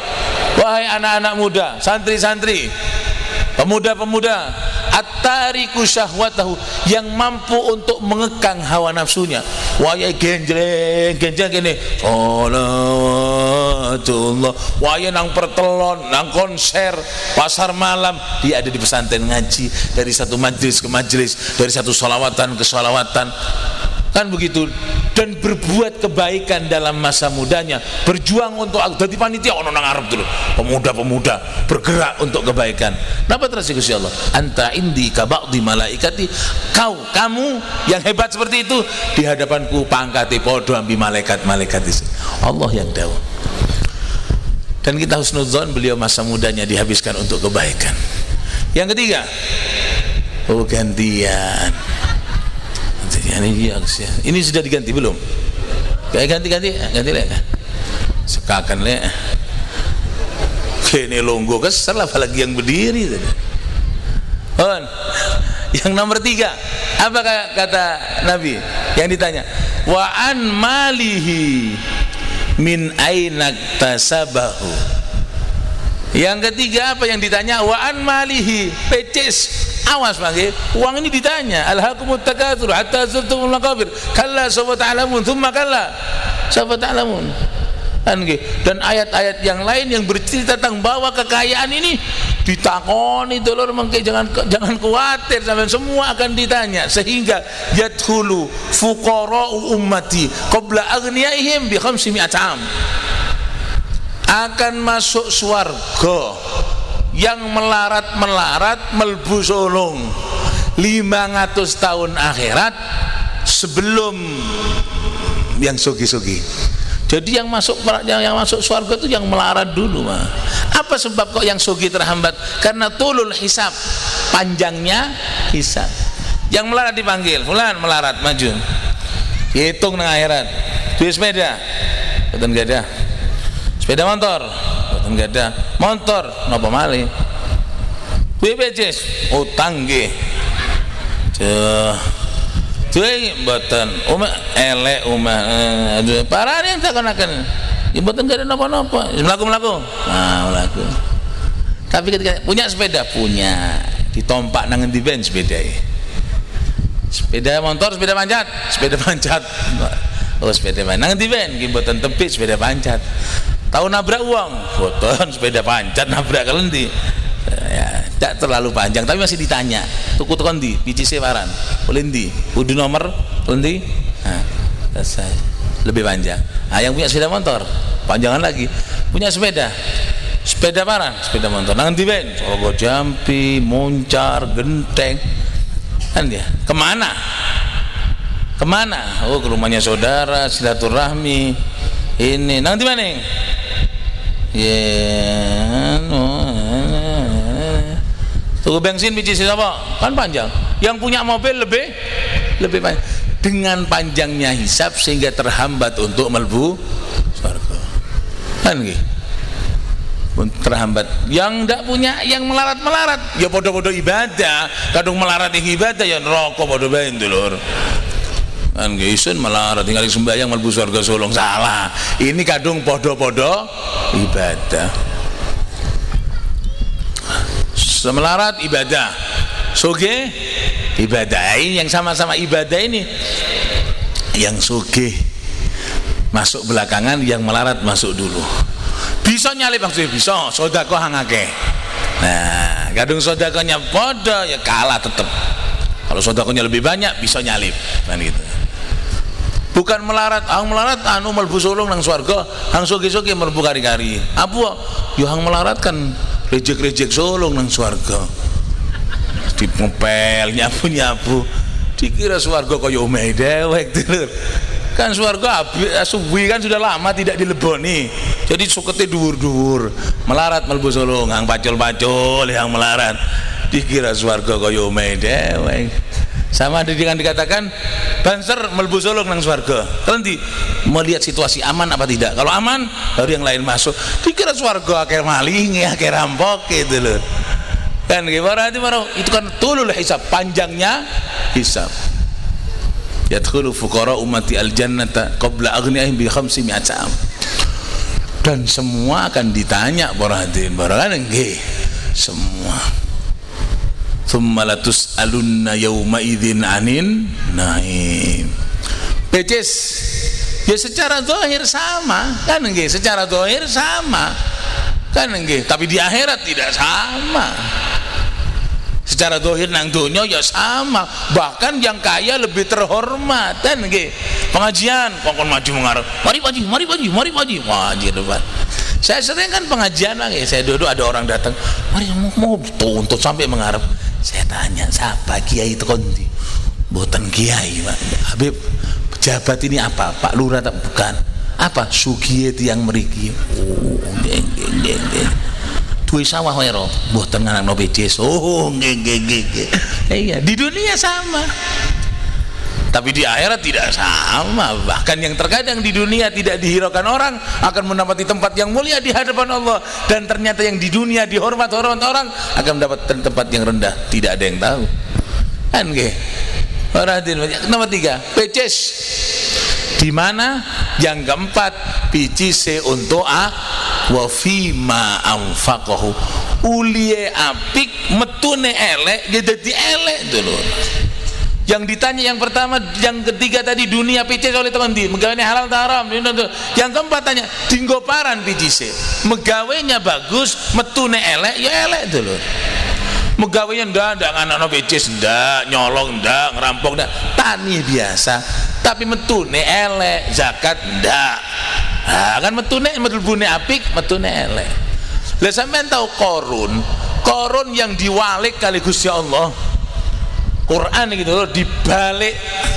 wahai anak-anak muda, santri-santri, pemuda-pemuda, at-tariku syahwatahu, yang mampu untuk mengekang hawa nafsunya. Wahai genjreng gini, sholatullah, wahai nang pertelon, nang konser, pasar malam, dia ada di pesantren ngaji, dari satu majlis ke majlis, dari satu sholawatan ke sholawatan, kan begitu. Dan berbuat kebaikan dalam masa mudanya, berjuang untuk jadi panitia ono nang arep dulu, pemuda-pemuda bergerak untuk kebaikan. Napa terus Gusti Allah? Anta indi ka ba'di malaikati, kamu yang hebat seperti itu di hadapanku pangkate padha ambi malaikat-malaikat itu. Allah yang dawuh. Dan kita husnudzon beliau masa mudanya dihabiskan untuk kebaikan. Yang ketiga, gantian. Ini sudah diganti belum? Kayak ganti le. Sekakan le. Kene longgo kesel apalagi yang berdiri. Yang nomor 3, apa kata Nabi? Yang ditanya, wa an malihi min ainak tasabahu. Yang ketiga apa yang ditanya? Wa an malihi, pecis. Awas panggil, uang ini ditanya. Alhaqumut takatsur hatta zurtumul maqabir. Kalla sawfa ta'lamun, thumma kalla sawfa ta'lamun. Dan ayat-ayat yang lain yang bercerita tentang bahwa kekayaan ini ditakoni dulur mengke, jangan khawatir, sampean semua akan ditanya, sehingga yadkhulu fuqara'u ummati qabla aghniyaihim bi 500 am. Akan masuk swarga yang melarat melbu sulung 500 tahun akhirat sebelum yang sugi-sugi. Jadi yang masuk surga itu yang melarat dulu mah. Apa sebab kok yang sugi terhambat? Karena tulul hisab, panjangnya hisab. Yang melarat dipanggil, fulan melarat maju. Hitung nang akhirat. Duit sepeda, betul enggak ada. Sepeda motor, betul enggak ada. Motor napa malih? BPJS utang nggih. Tuh mboten elek parane yang takonaken Ya mboten gak ada napa-napa, mlaku-mlaku. Nah, mlaku. Tapi ketika punya sepeda, punya ditompak nang endi ben sepedae. Sepeda motor, sepeda pancat. Oh, sepeda pancat. Nang endi ben nggih mboten tebih sepeda pancat. Tahu nabrak uang, boten sepeda pancat nabrak kelendi. Ya, tidak terlalu panjang tapi masih ditanya tuku tekan ndi biji sewaran oleh ndi kudu nomor ndi nah selesai lebih panjang. Nah, yang punya sepeda motor panjangan lagi punya sepeda paran sepeda motor nang ndi ben Sorogo Jampi Moncar Genteng kan dia kemana oh ke rumahnya saudara silaturahmi ini nang ndi maning tuku bensin biji siapa kan panjang yang punya mobil lebih panjang dengan panjangnya hisab sehingga terhambat untuk melbu surga kan gitu terhambat yang tidak punya yang melarat ya podo-podo ibadah kadung melarat yang ibadah ya neraka podo bae lur kan isun melarat tinggal sembahyang melbu surga solong salah ini kadung podo-podo ibadah melarat ibadah sugih ibadah ini yang sama-sama ibadah ini yang sugih masuk belakangan yang melarat masuk dulu bisa nyalip maksudnya bisa sodako hangake nah kadung sodakonya podo ya kalah tetap kalau sodakonya lebih banyak bisa nyalip kan gitu bukan melarat anu melbu sulung nang swarga hang sugih-sugih melbu kari-kari apa yo hang melarat kan rejek-rejek solong nang swarga dipempel nyapu dikira swarga kaya omahe dewek dulur kan swarga suwi kan sudah lama tidak dileboni jadi sukete dhuwur-dhuwur melarat melbu solong hang pacul-pacul yang melarat dikira swarga kaya omahe dewek sama dengan dikatakan banser melbu solong nang swarga nanti melihat situasi aman apa tidak kalau aman baru yang lain masuk dikira swarga akhir maling akhir rampok gitu loh kan gimana itu kan tulul hisab panjangnya hisab yadkhulu fuqara ummati al-jannata qabla aghniyahim bi 500 am dan semua akan ditanya para hadirin kan nggih semua thumma latus'alunna yawma idzin 'anin naim pecis ya secara zahir sama kan nggih secara zahir sama kan nggih tapi di akhirat tidak sama secara zahir nang donya ya sama bahkan yang kaya lebih terhormat kan nggih pengajian kongkon maju mengarep mari paji wah di depan saya sering kan pengajian lagi saya duduk ada orang datang mari mau tuntut sampai mengarep saya tanya siapa kiai itu kondi buatan kiai Pak Habib pejabat ini apa Pak Lurah tak bukan apa sugih yang meriki oh geng duwe sawah wero mboten nganakno PJS oh geng iya di dunia sama tapi di akhirat tidak sama bahkan yang terkadang di dunia tidak dihiraukan orang akan menempati tempat yang mulia di hadapan Allah dan ternyata yang di dunia dihormat orang akan mendapat tempat yang rendah tidak ada yang tahu kan nggih nomor 3 PJS di mana yang keempat PJS untuk wa fima anfaqahu uliye apik metune elek ya dadi elek dulu yang ditanya yang pertama yang ketiga tadi dunia PJS oleh teman di megawainya halal tak haram yang keempat tanya dinggo paran PJS megawainya bagus metune elek ya elek dulu megawainya ndak anak PJS ndak nyolong ndak ngerampok ndak tani biasa tapi metune elek zakat ndak kan metune melbune apik metune elek lah sampean tahu korun yang diwalik kali Gusti Allah Quran gitu loh dibalik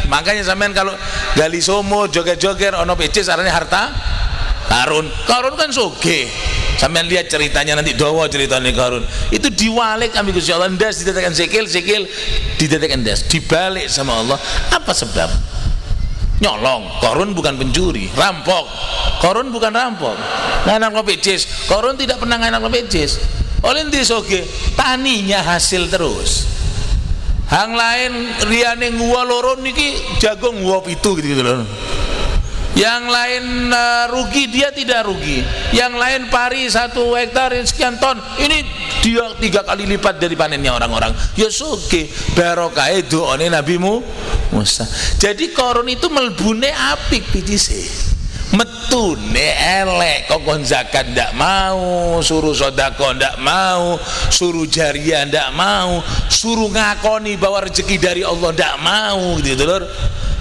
makanya sampean kalau gali somo joger-joger ono PJS arane harta karun kan sugih sampean lihat ceritanya nanti dawa ceritanya karun itu diwalik ambil Gusti Allah ndas ditetekan sikil ditetekan ndas dibalik sama Allah apa sebab nyolong korun bukan pencuri rampok korun bukan rampok nganak PJS korun tidak pernah nganak PJS oleh ndi sugih taninya hasil terus hang lain riane nguwa loro niki jagung nguwa pitu gitu lho Yang lain rugi, dia tidak rugi. Yang lain pari 1 hektar sekian ton, ini dia 3 kali lipat dari panennya orang-orang. Ya suke barokah doane Nabi Musa. Jadi Korun itu melbune apik pitise, metune elek, kokon zakat ndak mau, suruh sodako ndak mau, suruh jariah ndak mau, suruh ngakoni bahwa rezeki dari Allah ndak mau, gitu lor.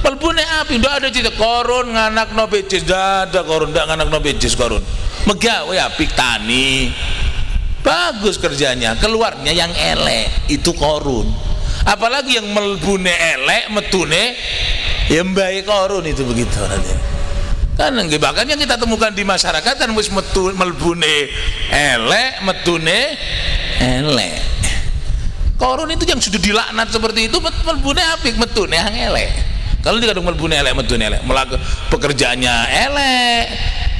Melbune api, ndak ada cerita Korun nganak no becis, ndak ada Korun ndak nganak no becis. Korun megawe apik tani, bagus kerjanya, keluarnya yang elek itu Korun. Apalagi yang melbune elek, metune ya mbae Korun itu begitu nanti. Kan bahkan yang kita temukan di masyarakat kan wis melbune elek, metune elek. Korun itu yang sudah dilaknat seperti itu, melbune apik, metune yang elek. Kalau dia kadang melbune elek, metune elek, melakukan pekerjaannya elek,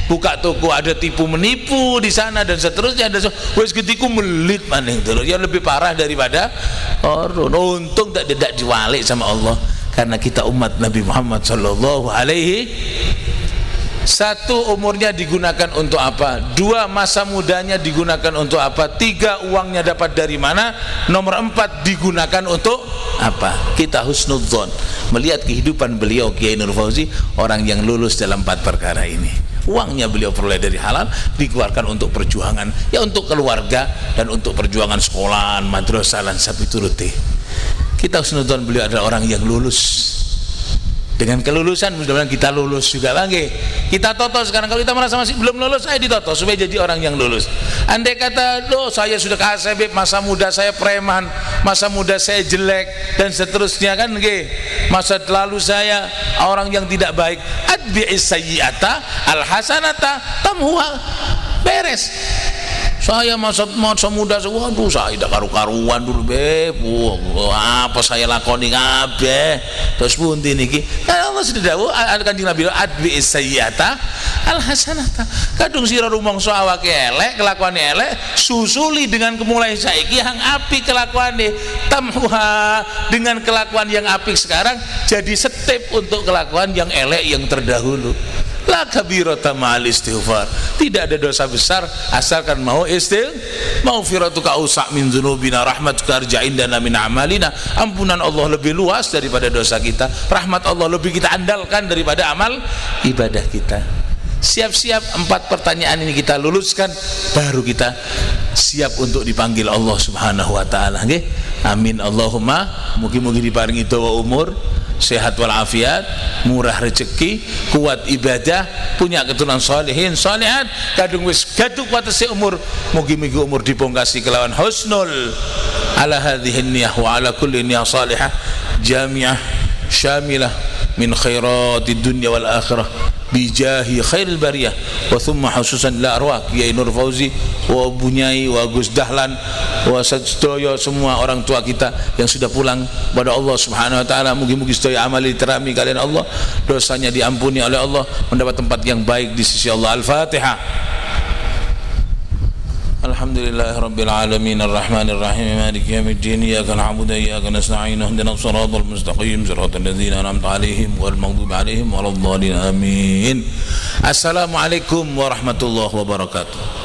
buka toko ada tipu menipu di sana dan seterusnya, ada wis getiku melit maning terus, yang lebih parah daripada Korun. Untung tidak diwalik sama Allah, karena kita umat Nabi Muhammad sallallahu alaihi. 1, umurnya digunakan untuk apa? 2, masa mudanya digunakan untuk apa? 3, uangnya dapat dari mana? Nomor 4, digunakan untuk apa? Kita husnudzon melihat kehidupan beliau Kiai Nur Fauzi, orang yang lulus dalam 4 perkara ini. Uangnya beliau peroleh dari halal, dikeluarkan untuk perjuangan, ya untuk keluarga dan untuk perjuangan sekolahan, madrasah dan sapi turuti. Kita husnudzon beliau adalah orang yang lulus. Dengan kelulusan mudah-mudahan kita lulus juga lagi. Kita toto sekarang, kalau kita merasa masih belum lulus, saya ditoto supaya jadi orang yang lulus. Andai kata loh saya sudah kasebib, masa muda saya preman, masa muda saya jelek dan seterusnya kan nggih. Masa lalu saya orang yang tidak baik. Atbi'is sayyi'ata alhasanata tamhuha. Beres. Saya masa muda, waduh saya tidak karu-karuan dulu beb, apa saya lakoni kabeh, terus pundi niki. Kan Allah sudah dawuh Kanjeng Nabi adbi'is sayyi'ata alhasanata. Kadung sira rumangsa awake elek, kelakuane elek, susuli dengan kemulai saiki yang apik kelakuane, tamhuha dengan kelakuan yang apik sekarang jadi step untuk kelakuan yang elek yang terdahulu. La kabirata ma'al istighfar. Tidak ada dosa besar asalkan mau maghfiratuka ausa' min dzunubina, rahmatuka arja'in dana min amalina. Ampunan Allah lebih luas daripada dosa kita, rahmat Allah lebih kita andalkan daripada amal ibadah kita. Siap-siap 4 pertanyaan ini kita luluskan, baru kita siap untuk dipanggil Allah Subhanahu wa taala. Nggih. Amin Allahumma. Mugi-mugi diparingi dawa umur, sehat walafiat, murah rezeki, kuat ibadah, punya keturunan salihin salihat, kadung wis gaduk watese umur, mugi-mugi umur dipungkasi kelawan husnul ala hadhihi niyah wa ala kulli niyah salihah jami'ah syamilah min khairatid dunya wal akhirah bijahi khairil bariyah wa thumma khususan la arwah Kiai Nur Fauzi wa Bunyai wa Gus Dahlan wa sedaya semua orang tua kita yang sudah pulang pada Allah Subhanahu wa taala. Mugi-mugi sedaya amal diterami kalian Allah, dosanya diampuni oleh Allah, mendapat tempat yang baik di sisi Allah. Al-Fatihah. Alhamdulillahirabbil alamin arrahmanir rahim maliki yaumiddin iyyaka na'budu wa iyyaka nasta'in ihdinas siratal mustaqim siratal ladzina an'amta 'alaihim ghairil maghdubi 'alaihim waladdallin amin. Assalamualaikum warahmatullahi wabarakatuh.